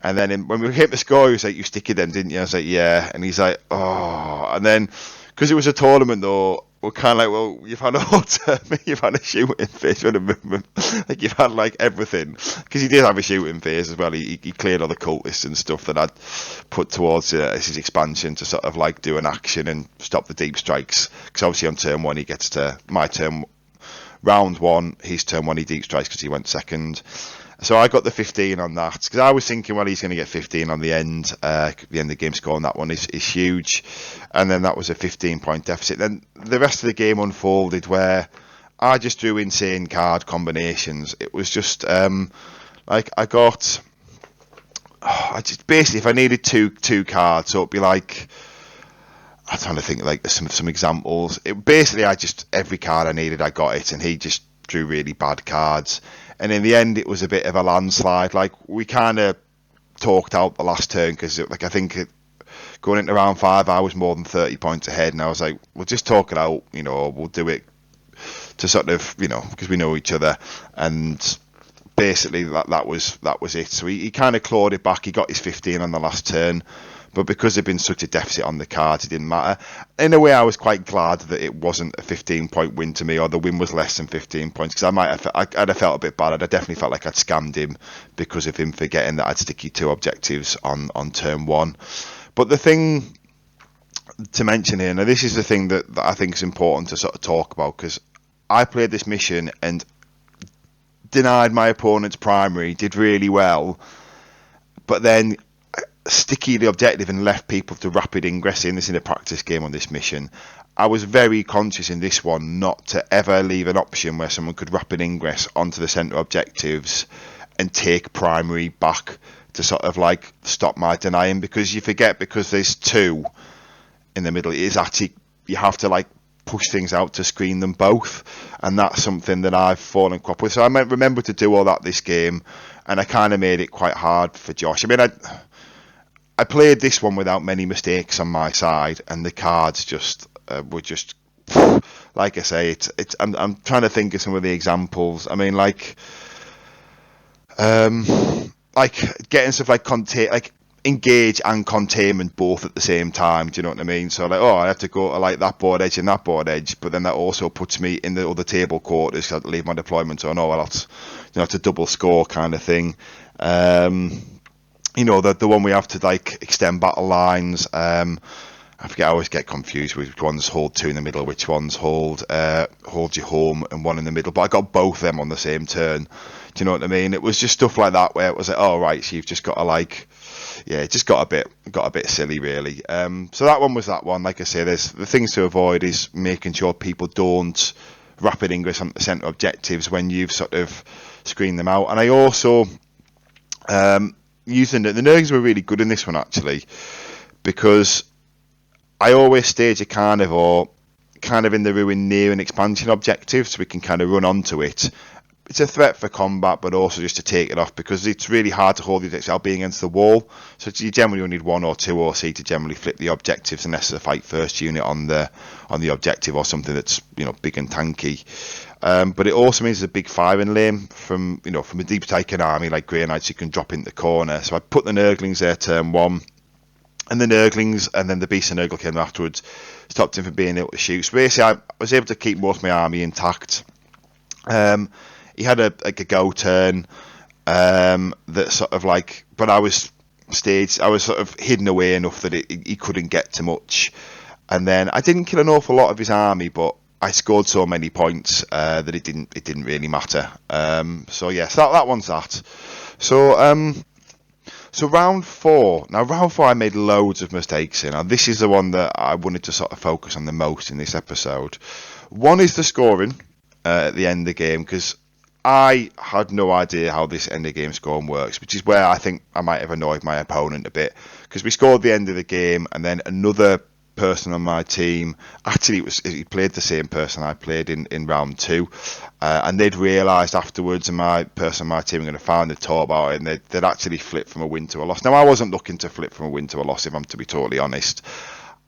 And then when we hit the score, he was like, "You sticky then, didn't you?" I was like, "Yeah." And he's like, "Oh." And then, because it was a tournament though, we're kind of like, "Well, you've had a whole turn, you've had a shooting phase, you've had a movement, like you've had like everything." Because he did have a shooting phase as well. He cleared all the cultists and stuff that I'd put towards his expansion to sort of like do an action and stop the deep strikes. Because obviously on turn 1 he gets to my turn, round 1, his turn 1 he deep strikes because he went second. So I got the 15 on that because I was thinking, well, he's going to get 15 on the end. The end of the game score on that one is huge, and then that was a 15-point deficit. Then the rest of the game unfolded where I just drew insane card combinations. It was just like I just basically, if I needed two cards, so it'd be like, I'm trying to think like some examples. Every card I needed, I got it, and he just drew really bad cards. And in the end, it was a bit of a landslide. Like, we kind of talked out the last turn because, I think going into round 5, I was more than 30 points ahead, and I was like, we'll just talk it out. We'll do it to sort of, because we know each other. And basically, that was it. So he kind of clawed it back. He got his 15 on the last turn. But because there'd been such a deficit on the cards, it didn't matter. In a way, I was quite glad that it wasn't a 15-point win to me, or the win was less than 15 points, because I'd have felt a bit bad. I'd definitely felt like I'd scammed him because of him forgetting that I'd sticky 2 objectives on turn 1. But the thing to mention here, now this is the thing that I think is important to sort of talk about, because I played this mission and denied my opponent's primary, did really well, but then sticky the objective and left people to rapid ingress in this in a practice game on this mission. I was very conscious in this one not to ever leave an option where someone could rapid ingress onto the centre objectives and take primary back to sort of like stop my denying, because you forget, because there's 2 in the middle, it is actually, you have to like push things out to screen them both, and that's something that I've fallen crop with. So I might remember to do all that this game, and I kind of made it quite hard for Josh. I mean, I played this one without many mistakes on my side, and the cards just were just, like I say, I'm trying to think of some of the examples. I mean, like getting stuff like engage and containment both at the same time. Do you know what I mean? So like, I have to go to like that board edge and that board edge, but then that also puts me in the other table quarters. So I have to leave my deployment. So it's a double score kind of thing. The one we have to like extend battle lines. I forget, I always get confused with which ones hold 2 in the middle, which ones hold you home and 1 in the middle. But I got both of them on the same turn. Do you know what I mean? It was just stuff like that where it was like, oh right, so you've just got to like, yeah, it just got a bit silly really. So that one was that one. Like I say, there's the things to avoid is making sure people don't rapid ingress on the centre objectives when you've sort of screened them out. And I also using the nerds were really good in this one actually, because I always stage a carnivore kind of in the ruin near an expansion objective, so we can kind of run onto it it's a threat for combat, but also just to take it off, because it's really hard to hold the objective being against the wall. So you generally only need 1 or 2 OC to generally flip the objectives, unless it's a fight first unit on the objective, or something that's big and tanky. But it also means there's a big firing lane from a deep taken army like Grey Knights who can drop into the corner. So I put the Nurglings there turn 1, and the Nurglings, and then the Beast and Nurgle came afterwards, stopped him from being able to shoot. So basically, I was able to keep most of my army intact. He had a go turn that sort of but I was sort of hidden away enough that he couldn't get to much. And then I didn't kill an awful lot of his army, but I scored so many points that it didn't really matter. So that one's that. So round 4. Now round 4 I made loads of mistakes in. And this is the one that I wanted to sort of focus on the most in this episode. One is the scoring at the end of the game, because I had no idea how this end of game scoring works, which is where I think I might have annoyed my opponent a bit, because we scored the end of the game, and then another person on my team, actually he played the same person I played in round 2, and they'd realised afterwards, and my person on my team were going to find the talk about it, and they'd actually flipped from a win to a loss. Now I wasn't looking to flip from a win to a loss, if I'm to be totally honest.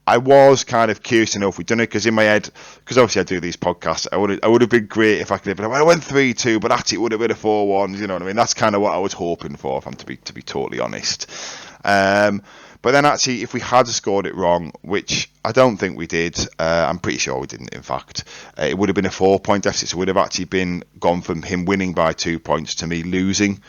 I was kind of curious to know if we'd done it, because in my head, because obviously I do these podcasts, I would have been great if I could have been, well, I went 3-2, but actually it would have been a 4-1, you know what I mean? That's kind of what I was hoping for, if I'm to be totally honest. But then actually, if we had scored it wrong, which I don't think we did, I'm pretty sure we didn't, in fact, it would have been a 4-point deficit, so it would have actually gone from him winning by 2 points to me losing,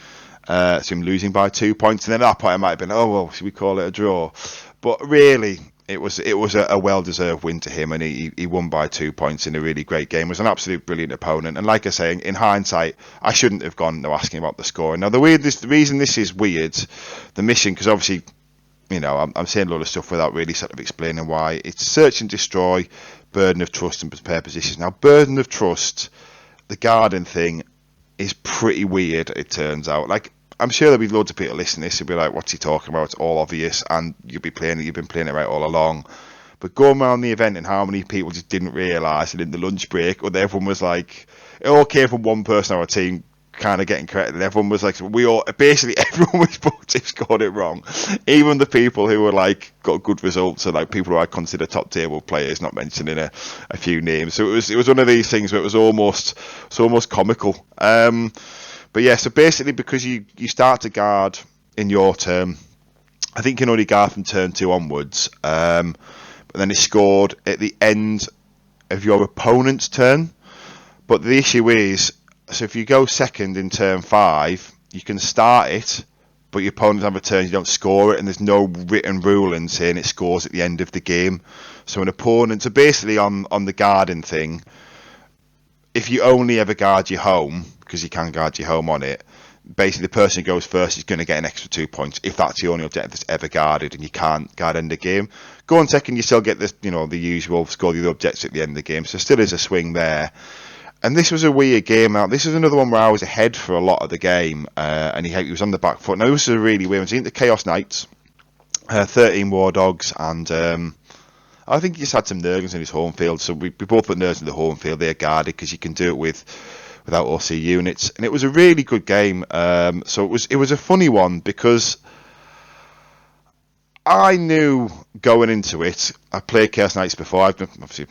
so him losing by 2 points, and then at that point I might have been, oh, well, should we call it a draw? But really, it was a well-deserved win to him, and he won by 2 points in a really great game. It was an absolute brilliant opponent, and like I say, in hindsight, I shouldn't have gone asking about the score. Now, the reason this is weird, the mission, because obviously, I'm saying a lot of stuff without really sort of explaining why. It's search and destroy, burden of trust, and prepare positions. Now, burden of trust, the garden thing, is pretty weird, it turns out. I'm sure there'll be loads of people listening to this who'll be like, what's he talking about? It's all obvious, and you've been playing it right all along. But going around the event and how many people just didn't realise, and in the lunch break, or everyone was like, it all came from one person on our team kind of getting corrected, and everyone was like, basically everyone was positive scored it wrong. Even the people who were got good results, and people who I consider top table players, not mentioning a few names. So it was one of these things where it was almost comical. But yeah, so basically, because you start to guard in your turn, I think you can only guard from turn 2 onwards, but then it's scored at the end of your opponent's turn. But the issue is, so if you go second in turn 5, you can start it, but your opponent have a turn, you don't score it, and there's no written ruling saying it scores at the end of the game. So so basically on the guarding thing, if you only ever guard your home, because you can guard your home on it, basically the person who goes first is going to get an extra 2 points if that's the only objective that's ever guarded, and you can't guard end of game. Go on second, you still get this, the usual score the other objects at the end of the game, so still is a swing there. And this was a weird game. Now, this was another one where I was ahead for a lot of the game, and he was on the back foot. Now, this was a really weird one. So, the Chaos Knights, 13 War Dogs, and I think he just had some Nurglings in his home field. So we both put Nurglings in the home field. They're guarded because you can do it without OC units, and it was a really good game. So it was a funny one, because I knew going into it, I played Chaos Knights before. I've been, obviously,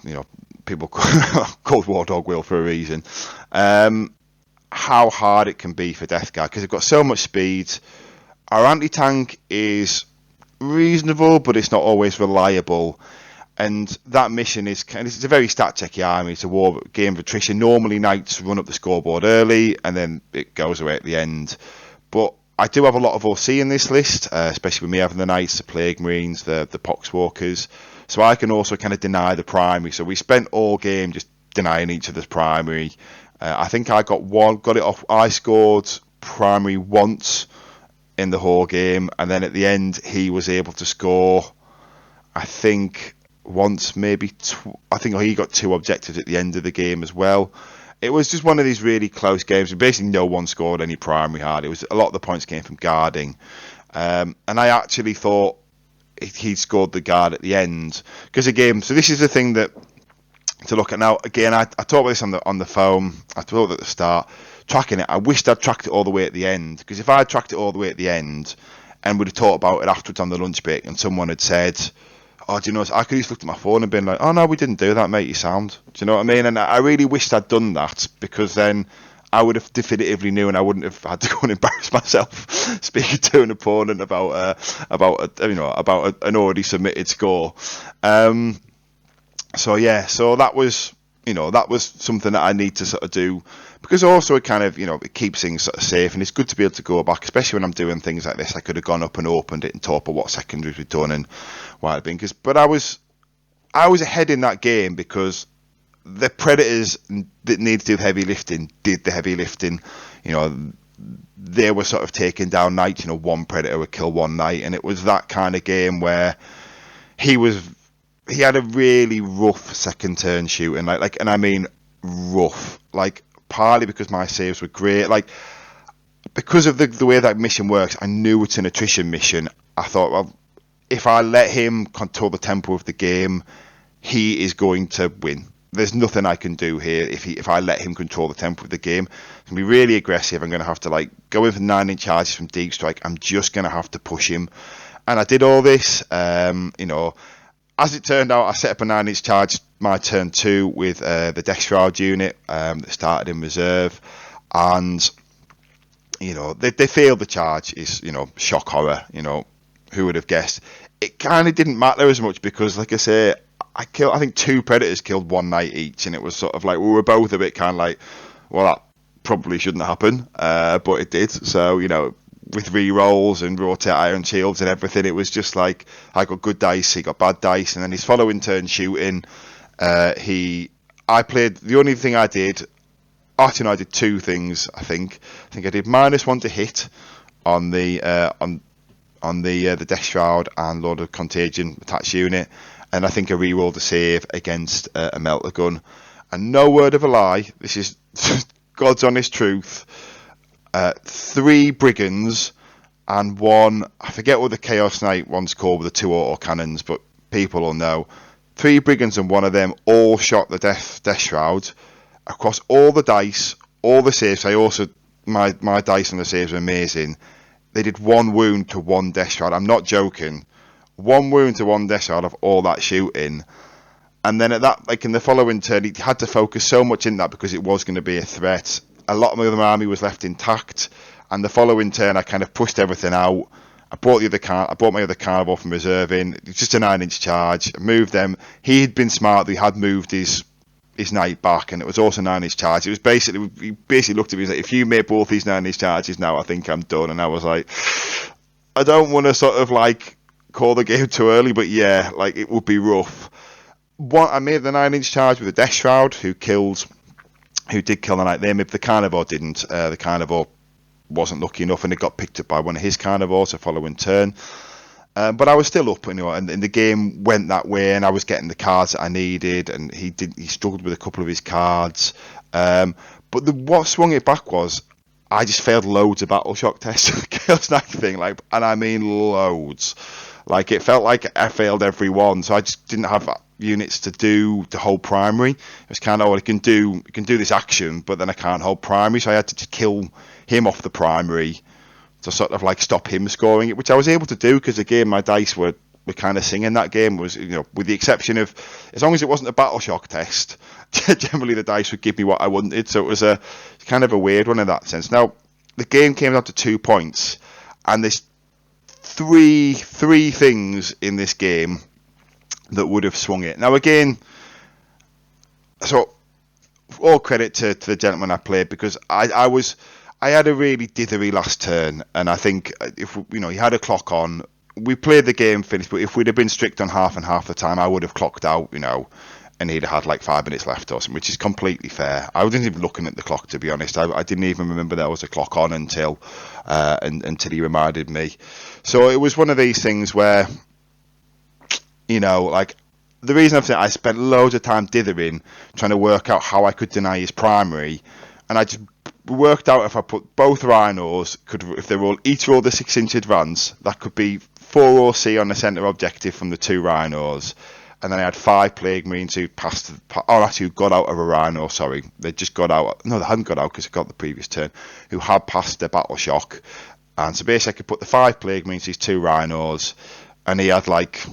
people called War Dog Will for a reason. How hard it can be for Death Guard, because they've got so much speed. Our anti-tank is reasonable, but it's not always reliable. And that mission it's a very stat-checky army. It's a game of attrition. Normally, Knights run up the scoreboard early, and then it goes away at the end. But I do have a lot of OC in this list, especially with me having the Knights, the Plague Marines, the Poxwalkers. So I can also kind of deny the primary. So we spent all game just denying each other's primary. I think I got it off. I scored primary once in the whole game, and then at the end he was able to score, I think, once, maybe I think he got 2 objectives at the end of the game as well. It was just one of these really close games. Basically, no one scored any primary hard. It was a lot of the points came from guarding, and I actually thought he scored the guard at the end, because again, so this is the thing that to look at now. Again, I talked about this on the phone. I told at the start, tracking it. I wished I'd tracked it all the way at the end, because if I had tracked it all the way at the end and would have talked about it afterwards on the lunch break, and someone had said, "Oh, do you know?" I could have just looked at my phone and been like, "Oh no, we didn't do that, mate. You sound." Do you know what I mean? And I really wished I'd done that, because then I would have definitively knew, and I wouldn't have had to go and embarrass myself speaking to an opponent about an already submitted score. So that was something that I need to sort of do, because also it kind of it keeps things sort of safe, and it's good to be able to go back, especially when I'm doing things like this. I could have gone up and opened it and talked about what secondaries we'd done and what it'd been, but I was ahead in that game because the Predators that need to do heavy lifting did the heavy lifting. They were sort of taking down Knight. One Predator would kill one Knight, and it was that kind of game where he had a really rough second turn shooting, and I mean rough, partly because my saves were great, because of the way that mission works. I knew it's an attrition mission. I thought, well, if I let him control the tempo of the game, he is going to win. There's nothing I can do here if I let him control the tempo of the game. It's going to be really aggressive. I'm going to have to go in for 9-inch charges from deep strike. I'm just going to have to push him. And I did all this. As it turned out, I set up a 9-inch charge my turn 2 with the Death Shroud unit that started in reserve. And, they failed the charge. Is shock horror. Who would have guessed? It kind of didn't matter as much because, like I say, I think 2 Predators killed one Knight each, and it was sort of we were both a bit kind of well, that probably shouldn't happen, but it did. So, with re-rolls and rotate iron shields and everything, it was just I got good dice, he got bad dice, and then his following turn shooting, I played, the only thing I did, actually no, I did 2 things, I think I did -1 to hit on the Death Shroud and Lord of Contagion attached unit, and I think I re-rolled a save against a melter gun. And no word of a lie, this is God's honest truth, 3 Brigands and 1, I forget what the Chaos Knight one's called with the 2 auto cannons, but people will know. 3 Brigands and 1 of them all shot the Death Shroud across all the dice, all the saves. My dice on the saves were amazing. They did 1 wound to 1 Death Shroud. I'm not joking. 1 wound to 1 Death Shroud of all that shooting. And then at that, in the following turn, he had to focus so much in that because it was going to be a threat. A lot of my other army was left intact. And the following turn, I kind of pushed everything out. I brought my other carnivore from reserve in. It was just a 9-inch charge. I moved them. He had been smart. He had moved his Knight back, and it was also 9-inch charge. He basically looked at me and said, "If you make both these 9-inch charges now, I think I'm done." And I was like, I don't want to sort of call the game too early, but yeah, it would be rough. I made the 9-inch charge with the Death Shroud, who did kill the Knight there. Maybe the Carnivore didn't. The Carnivore wasn't lucky enough, and it got picked up by one of his Carnivores the following turn. But I was still up, and the game went that way, and I was getting the cards that I needed, and he struggled with a couple of his cards. But what swung it back was I just failed loads of battle shock tests for the Chaos Knight thing, and I mean loads. It felt like I failed every one, so I just didn't have units to do the whole primary. It was kind of, I can do this action, but then I can't hold primary, so I had to just kill him off the primary to sort of stop him scoring it, which I was able to do because again my dice were kind of singing. That game was, with the exception of, as long as it wasn't a battle shock test, generally the dice would give me what I wanted. So it was a kind of a weird one in that sense. Now the game came down to 2 points, and there's three things in this game that would have swung it. Now again, so all credit to the gentleman I played, because I had a really dithery last turn, and I think if he had a clock on, we played the game, finished, but if we'd have been strict on half and half the time, I would have clocked out, and he'd have had 5 minutes left or something, which is completely fair. I wasn't even looking at the clock, to be honest. I didn't even remember there was a clock on until he reminded me. So it was one of these things where, the reason I've said I spent loads of time dithering, trying to work out how I could deny his primary, and I just worked out if I put both rhinos, if they each rolled a 6-inch advance, that could be 4 OC on the centre objective from the 2 rhinos, and then I had 5 Plague Marines who who got out of a Rhino, sorry. They just got out. No, they hadn't got out because they got the previous turn, who had passed their Battle Shock. And so basically I could put the 5 Plague Marines, these 2 Rhinos, and he had like,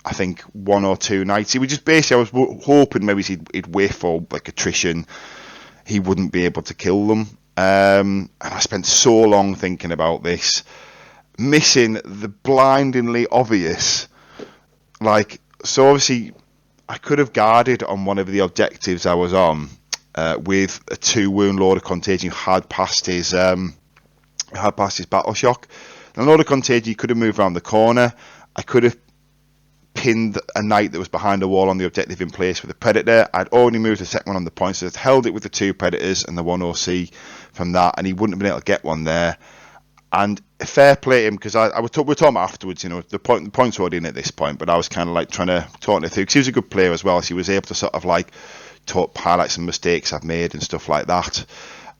I think 1 or 2 knights. He was just basically, I was hoping maybe he'd whiff or like attrition. He wouldn't be able to kill them. And I spent so long thinking about this, missing the blindingly obvious, like, so obviously I could have guarded on one of the objectives I was on with a 2 wound Lord of Contagion who had passed his Battle Shock. The Lord of Contagion could have moved around the corner. I could have pinned a knight that was behind a wall on the objective in place with a Predator. I'd already moved the second one on the point, so I'd held it with the 2 Predators and the 1 OC from that, and he wouldn't have been able to get one there. And fair play to him, because we were talking about afterwards, you know, the points were already in at this point, but I was kind of like trying to talk it through, because he was a good player as well, so he was able to sort of like highlight some mistakes I've made and stuff like that.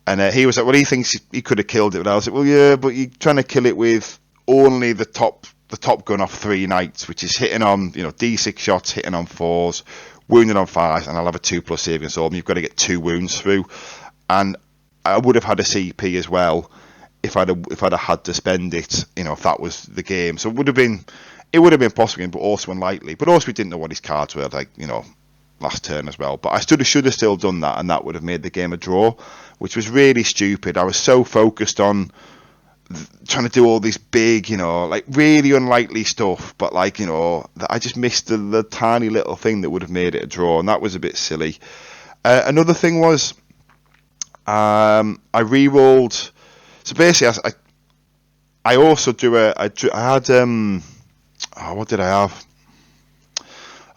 And he was like, well, he thinks he could have killed it, but I was like, well, yeah, but you're trying to kill it with only the top gun off 3 knights, which is hitting on, you know, D6 shots, hitting on 4s, wounded on 5s, and I'll have a 2+ saving sword, and you've got to get 2 wounds through. And I would have had a CP as well if I'd have had to spend it, you know, if that was the game. So it would have been possible, but also unlikely. But also we didn't know what his cards were, like, you know, last turn as well. But I should have still done that, and that would have made the game a draw, which was really stupid. I was so focused on trying to do all this big, you know, like really unlikely stuff, but like, you know, I just missed the tiny little thing that would have made it a draw, and that was a bit silly. Another thing was, I re-rolled. So basically, I also I had what did I have?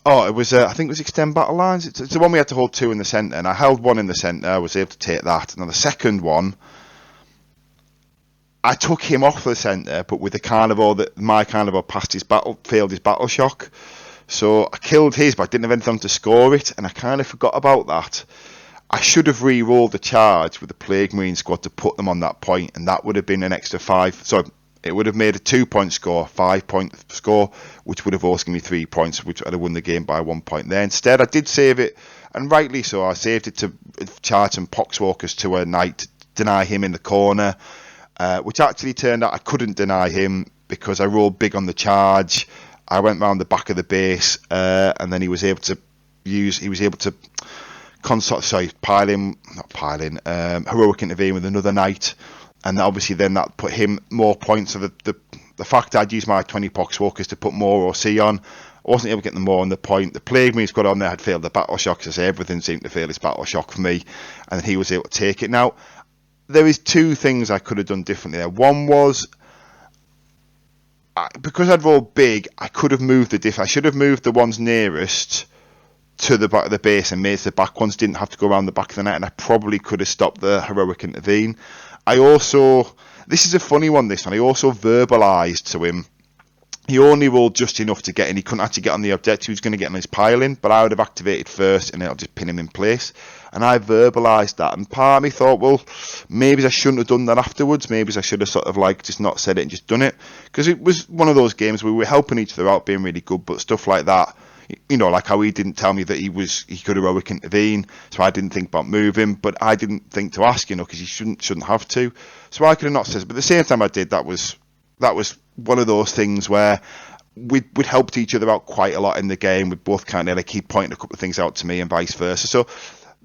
Oh, it was I think it was Extend Battle Lines. It's the one we had to hold 2 in the centre, and I held 1 in the centre. I was able to take that. Now the second one, I took him off the centre, but with the Carnivore that my Carnivore failed his Battle Shock. So I killed his, but I didn't have anything to score it, and I kind of forgot about that. I should have re-rolled the charge with the Plague Marine squad to put them on that point, and that would have been an extra 5. So it would have made a 2-point score, 5-point score, which would have also given me 3 points, which I'd have won the game by 1 point there. Instead, I did save it, and rightly so. I saved it to charge some Poxwalkers to a knight, to deny him in the corner, which actually turned out I couldn't deny him because I rolled big on the charge. I went round the back of the base, and then he was able to heroic intervene with another knight, and obviously then that put him more points. So the fact I'd used my 20 Poxwalkers to put more OC on, I wasn't able to get them more on the point. The Plague Marine's got on there had failed the Battle Shock, so everything seemed to fail his Battle Shock for me, and he was able to take it. Now, there is 2 things I could have done differently there. One was, because I'd rolled big, I could have moved I should have moved the ones nearest to the back of the base and made the back ones didn't have to go around the back of the net, and I probably could have stopped the heroic intervene. This is a funny one, this one, I also verbalised to him, he only rolled just enough to get in, he couldn't actually get on the objective, he was going to get on his piling, but I would have activated first and it'll just pin him in place, and I verbalised that, and part of me thought, well, maybe I shouldn't have done that afterwards, maybe I should have sort of like just not said it and just done it, because it was one of those games where we were helping each other out, being really good, but stuff like that, you know, like how he didn't tell me that he could heroic intervene, so I didn't think about moving, but I didn't think to ask, you know, because he shouldn't have to, so I could have not said, but at the same time I did, that was one of those things where we'd helped each other out quite a lot in the game, we'd both kind of like, he'd pointed a couple of things out to me and vice versa, so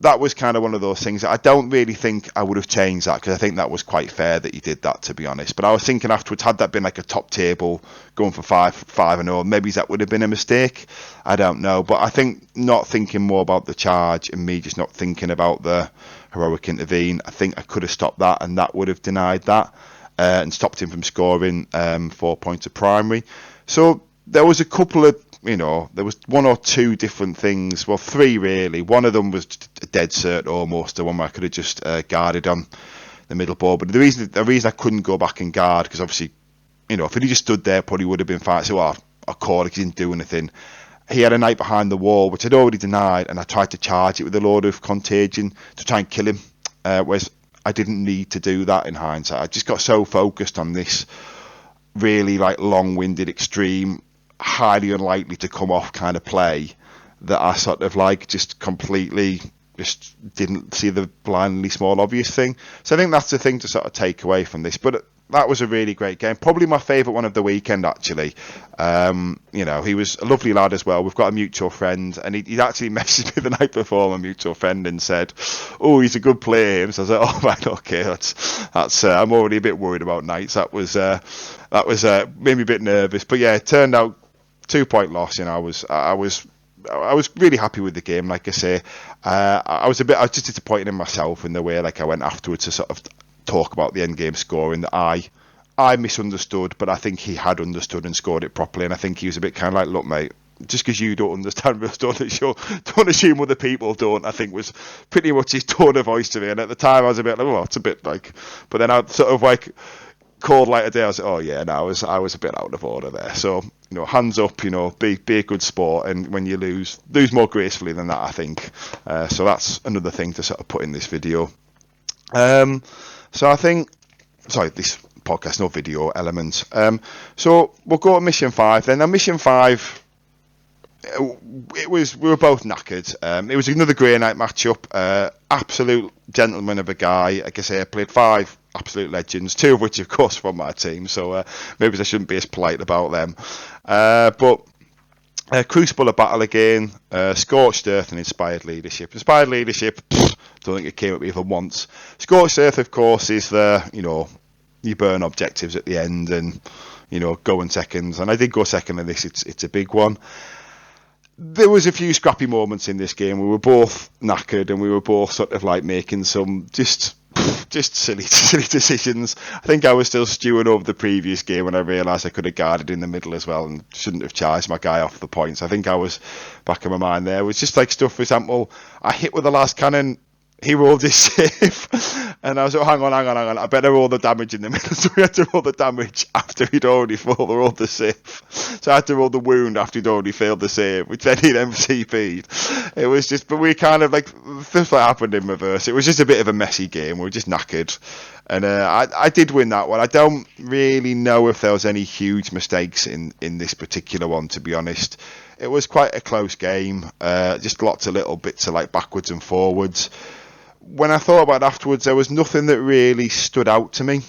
that was kind of one of those things that I don't really think I would have changed that, because I think that was quite fair that he did that, to be honest. But I was thinking afterwards, had that been like a top table going for 5-0, maybe that would have been a mistake. I don't know. But I think not thinking more about the charge and me just not thinking about the heroic intervene, I think I could have stopped that, and that would have denied that and stopped him from scoring 4 points of primary. So there was a couple of, you know, there was 1 or 2 different things. Well, 3 really. One of them was a dead cert almost, the one where I could have just guarded on the middle board. But the reason I couldn't go back and guard, because obviously, you know, if he just stood there, probably would have been fine. So I called it, he didn't do anything. He had a knight behind the wall, which I'd already denied, and I tried to charge it with a Lord of Contagion to try and kill him. Whereas I didn't need to do that in hindsight. I just got so focused on this really like long-winded extreme highly unlikely to come off kind of play that I sort of like just completely just didn't see the blindly small obvious thing. So I think that's the thing to sort of take away from this. But that was a really great game. Probably my favourite one of the weekend, actually. He was a lovely lad as well. We've got a mutual friend, and he'd actually messaged me the night before, my mutual friend, and said, "Oh, he's a good player." So I was like, "Oh, right, okay, that's. I'm already a bit worried about Knights." That was made me a bit nervous. But yeah, it turned out 2-point loss. I was really happy with the game. Like I say, I was just disappointed in myself in the way like I went afterwards to sort of talk about the end game scoring that I misunderstood, but I think he had understood and scored it properly. And I think he was a bit kind of like, "Look, mate, just because you don't understand this, don't assume other people don't." I think was pretty much his tone of voice to me. And at the time, I was a bit like, "Oh, it's a bit like," but then I sort of like called like a day. I was like, "Oh yeah, no, I was a bit out of order there." So hands up, be a good sport, and when you lose more gracefully than that, I think. So that's another thing to sort of put in this video. So I think, sorry, this podcast, no video elements. So we'll go to mission 5 then. Now mission 5, we were both knackered. It was another grey night matchup. Absolute gentleman of a guy. Like I say, I played 5 absolute legends, 2 of which, of course, from my team. So maybe I shouldn't be as polite about them. But Crucible of Battle again, Scorched Earth and Inspired Leadership. Inspired Leadership, don't think it came up even once. Scorched Earth, of course, is you burn objectives at the end and, go in seconds. And I did go second in this. It's a big one. There was a few scrappy moments in this game. We were both knackered and we were both sort of like making some just silly decisions. I think I was still stewing over the previous game when I realised I could have guarded in the middle as well and shouldn't have charged my guy off the points. I think I was back in my mind there. It was just like stuff, for example, I hit with the last cannon, he rolled his save, and I was like, hang on, I better roll the damage in the middle. So we had to roll the damage after he'd already rolled the save. So I had to roll the wound after he'd already failed the save, which then he'd MCP'd. It was just, but we kind of like, stuff that happened in reverse. It was just a bit of a messy game. We were just knackered. And I did win that one. I don't really know if there was any huge mistakes in this particular one, to be honest. It was quite a close game. Just lots of little bits of like backwards and forwards. When I thought about it afterwards, there was nothing that really stood out to me.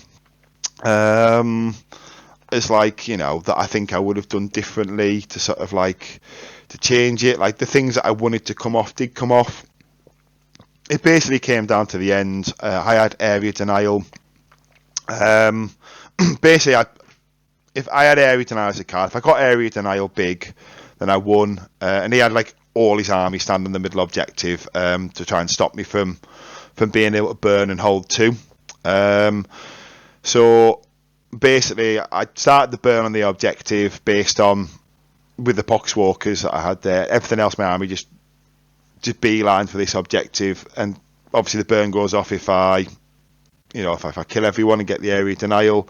It's like, that I think I would have done differently to sort of like, to change it. Like the things that I wanted to come off did come off. It basically came down to the end. I had area denial. Basically, if I had area denial as a card, if I got area denial big, then I won. And he had like all his army stand in the middle objective to try and stop me from being able to burn and hold 2. So basically, I started the burn on the objective based on with the Poxwalkers that I had there. Everything else, my army just beeline for this objective, and obviously the burn goes off if I kill everyone and get the area denial.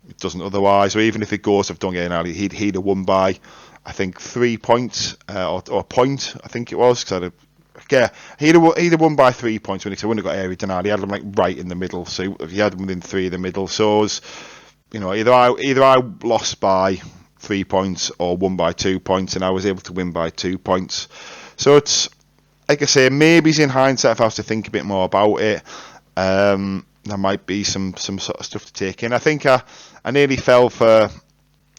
It doesn't otherwise. Or even if it goes, I've done it now. He'd have won by, I think, 3 points or a point. I think it was because he'd have won by 3 points when he wouldn't have got area denial. He had them like right in the middle, so if he had them within 3 in the middle, so it was, either I lost by 3 points or won by 2 points, and I was able to win by 2 points. So it's like I say, maybe in hindsight, if I was to think a bit more about it, there might be some sort of stuff to take in. I think I nearly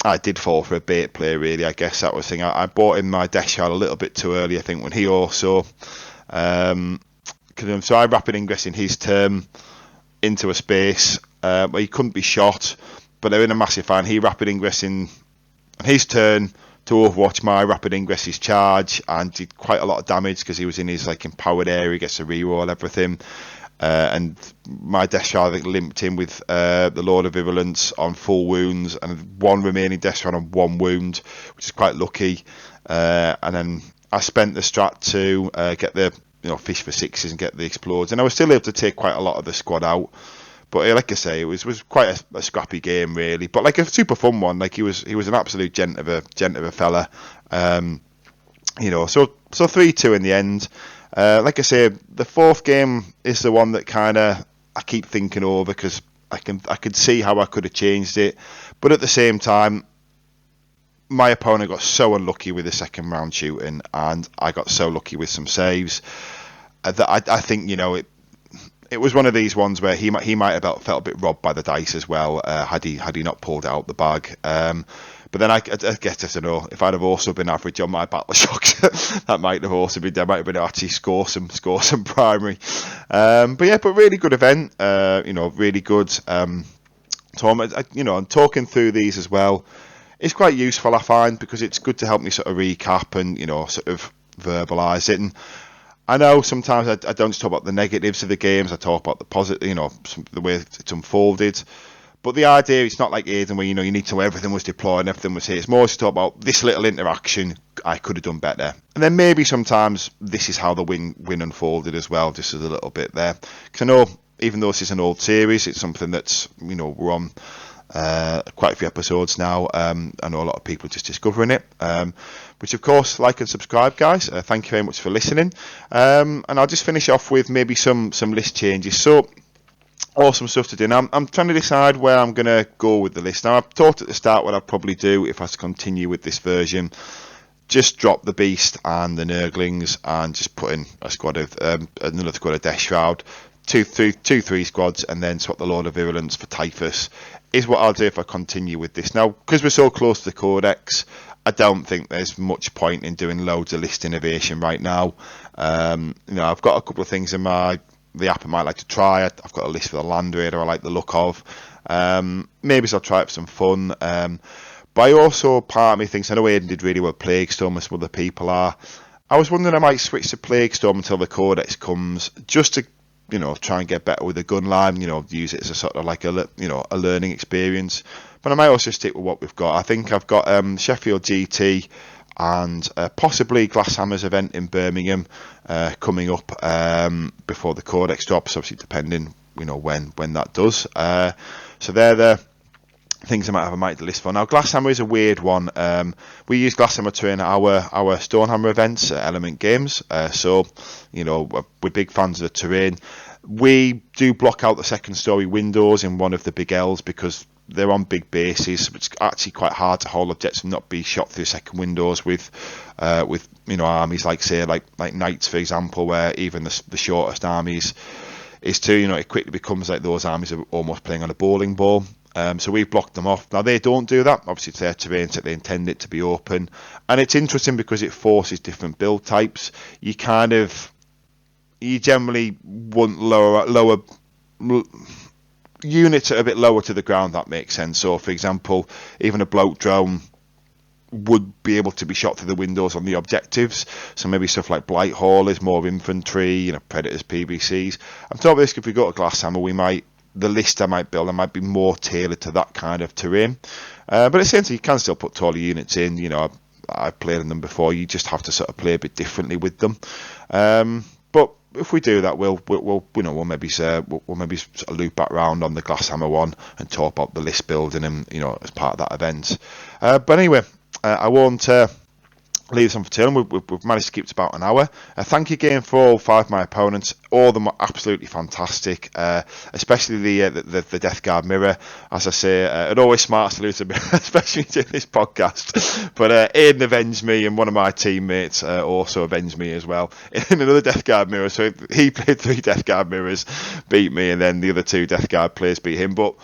I did fall for a bait play, really. I guess that was the thing. I bought in my Death Shard a little bit too early, I think, when he also... so I rapid ingress in his turn into a space where he couldn't be shot, but they're in a massive fan. He rapid ingress in on his turn to overwatch my rapid ingress his charge and did quite a lot of damage because he was in his like empowered area, gets to reroll everything. And my Death Shard, I think, limped him with the Lord of Virulence on full wounds and 1 remaining Death Shard on 1 wound, which is quite lucky. And then I spent the strat to get the fish for 6s and get the explodes, and I was still able to take quite a lot of the squad out. But like I say, it was quite a scrappy game, really, but like a super fun one. Like he was an absolute gent of a fella. So 3-2 in the end. Like I say, the 4th game is the one that kind of I keep thinking over because I could see how I could have changed it, but at the same time, my opponent got so unlucky with the second round shooting, and I got so lucky with some saves that I think, you know, it was one of these ones where he might have felt a bit robbed by the dice as well, had he not pulled out the bag. But then I guess, I don't know, if I'd have also been average on my battle shocks, that might have also been, there might have been actually score some primary. But really good event, you know, really good. Tom, you know, and talking through these as well, it's quite useful, I find, because it's good to help me sort of recap and, you know, sort of verbalise it. And I know sometimes I don't just talk about the negatives of the games, I talk about the positive, you know, the way it's unfolded. But the idea, it's not like Aiden where, you know, you need to know everything was deployed and everything was here. It's more to talk about this little interaction, I could have done better. And then maybe sometimes this is how the win unfolded as well, just as a little bit there. Because I know, even though this is an old series, it's something that's, you know, we're on quite a few episodes now. I know a lot of people are just discovering it. Which, of course, like and subscribe, guys. Thank you very much for listening. And I'll just finish off with maybe some list changes. So, awesome stuff to do. Now, I'm trying to decide where I'm going to go with the list. Now, I've talked at the start what I'd probably do if I was to continue with this version. Just drop the Beast and the Nurglings and just put in a squad of another squad of Death Shroud, two, three squads, and then swap the Lord of Virulence for Typhus. Is what I'll do if I continue with this. Now, because we're so close to the Codex, I don't think there's much point in doing loads of list innovation right now. You know, I've got a couple of things in the app I might like to try. I've got a list for the Land Raider I like the look of. Maybe I'll try it for some fun. But I also, part of me thinks, I know Aiden did really well Plague Storm as some other people are. I was wondering I might switch to Plague Storm until the Codex comes, just to, you know, try and get better with the gun line, you know, use it as a sort of like a, you know, a learning experience. But I might also stick with what we've got. I think I've got Sheffield GT and possibly Glasshammer's event in Birmingham coming up before the Codex drops, obviously depending, you know, when that does. So they're the things I might have a list for. Now, Glasshammer is a weird one. We use Glasshammer to run our Stonehammer events at Element Games. So, you know, we're big fans of the terrain. We do block out the second story windows in one of the big L's because they're on big bases. So it's actually quite hard to hold objects and not be shot through second windows with you know, armies like, say, like Knights, for example, where even the shortest armies is to, you know, it quickly becomes like those armies are almost playing on a bowling ball. So we've blocked them off. Now, they don't do that. Obviously, it's their terrain, so they intend it to be open. And it's interesting because it forces different build types. You generally want lower units that are a bit lower to the ground, that makes sense. So, for example, even a bloat drone would be able to be shot through the windows on the objectives. So maybe stuff like Blight Hall is more infantry, you know, Predators, PBCs. I'm talking about this, if we go to Glasshammer, the list I might build, I might be more tailored to that kind of terrain. But essentially, you can still put taller units in. You know, I've played on them before. You just have to sort of play a bit differently with them. But if we do that, we'll maybe sort of loop back round on the Glasshammer one and talk about the list building and, you know, as part of that event. But anyway, I won't leave this on for too long. We've managed to keep to about an hour. Thank you again for all 5 of my opponents. All of them are absolutely fantastic, especially the Death Guard mirror. As I say, it always smarts to lose a mirror, especially doing this podcast. But Aiden avenged me, and one of my teammates also avenged me as well in another Death Guard mirror. So he played 3 Death Guard mirrors, beat me, and then the other 2 Death Guard players beat him. But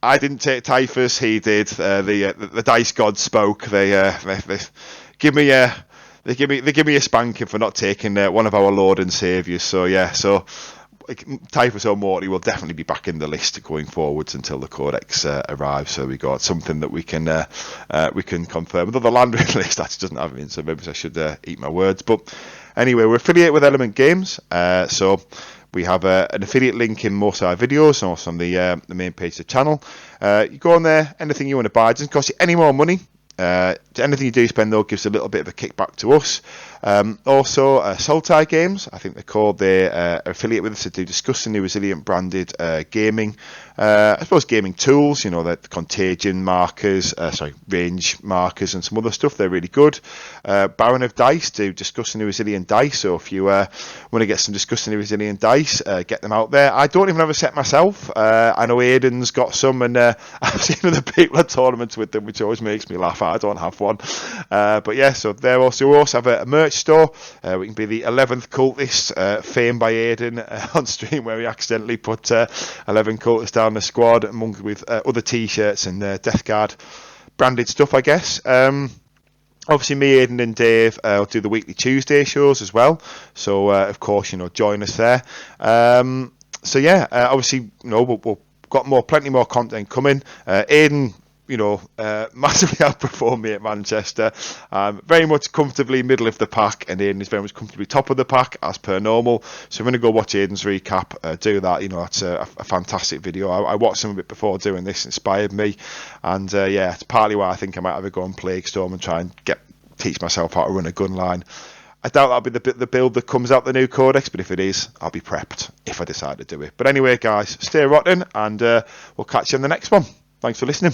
I didn't take Typhus, he did. The dice gods spoke. They give me a spanking for not taking one of our Lord and Saviours. So yeah, Typhus or Morty will definitely be back in the list going forwards until the Codex arrives. So we got something that we can confirm. Although the Land Raider list actually doesn't have it in, so maybe I should eat my words. But anyway, we're affiliated with Element Games, so we have an affiliate link in most of our videos and also on the main page of the channel. You go on there, anything you want to buy, it doesn't cost you any more money. Anything you do spend, though, gives a little bit of a kickback to us. Also, Sultai Games, I think they're called, they're affiliate with us to do disgustingly resilient branded gaming. I suppose gaming tools, you know, the contagion markers, range markers and some other stuff. They're really good. Baron of Dice do disgustingly resilient dice. So if you want to get some disgustingly resilient dice, get them out there. I don't even have a set myself. I know Aiden's got some, and I've seen other people at tournaments with them, which always makes me laugh I don't have one. But yeah, so we also have a merch store. We can be the 11th cultist, famed by Aiden on stream, where he accidentally put 11 cultists down the squad, among with other t-shirts and Death Guard branded stuff, I guess. Obviously, me, Aiden, and Dave will do the weekly Tuesday shows as well. So, of course, join us there. Obviously, we've got plenty more content coming. Aiden, massively outperformed me at Manchester. Very much comfortably middle of the pack, and Aiden is very much comfortably top of the pack, as per normal. So, I'm going to go watch Aiden's recap, do that. It's a fantastic video. I watched some of it before doing this, inspired me. And, it's partly why I think I might have a go on Plague Storm and try and teach myself how to run a gun line. I doubt that'll be the build that comes out the new codex, but if it is, I'll be prepped if I decide to do it. But anyway, guys, stay rotten, and we'll catch you in the next one. Thanks for listening.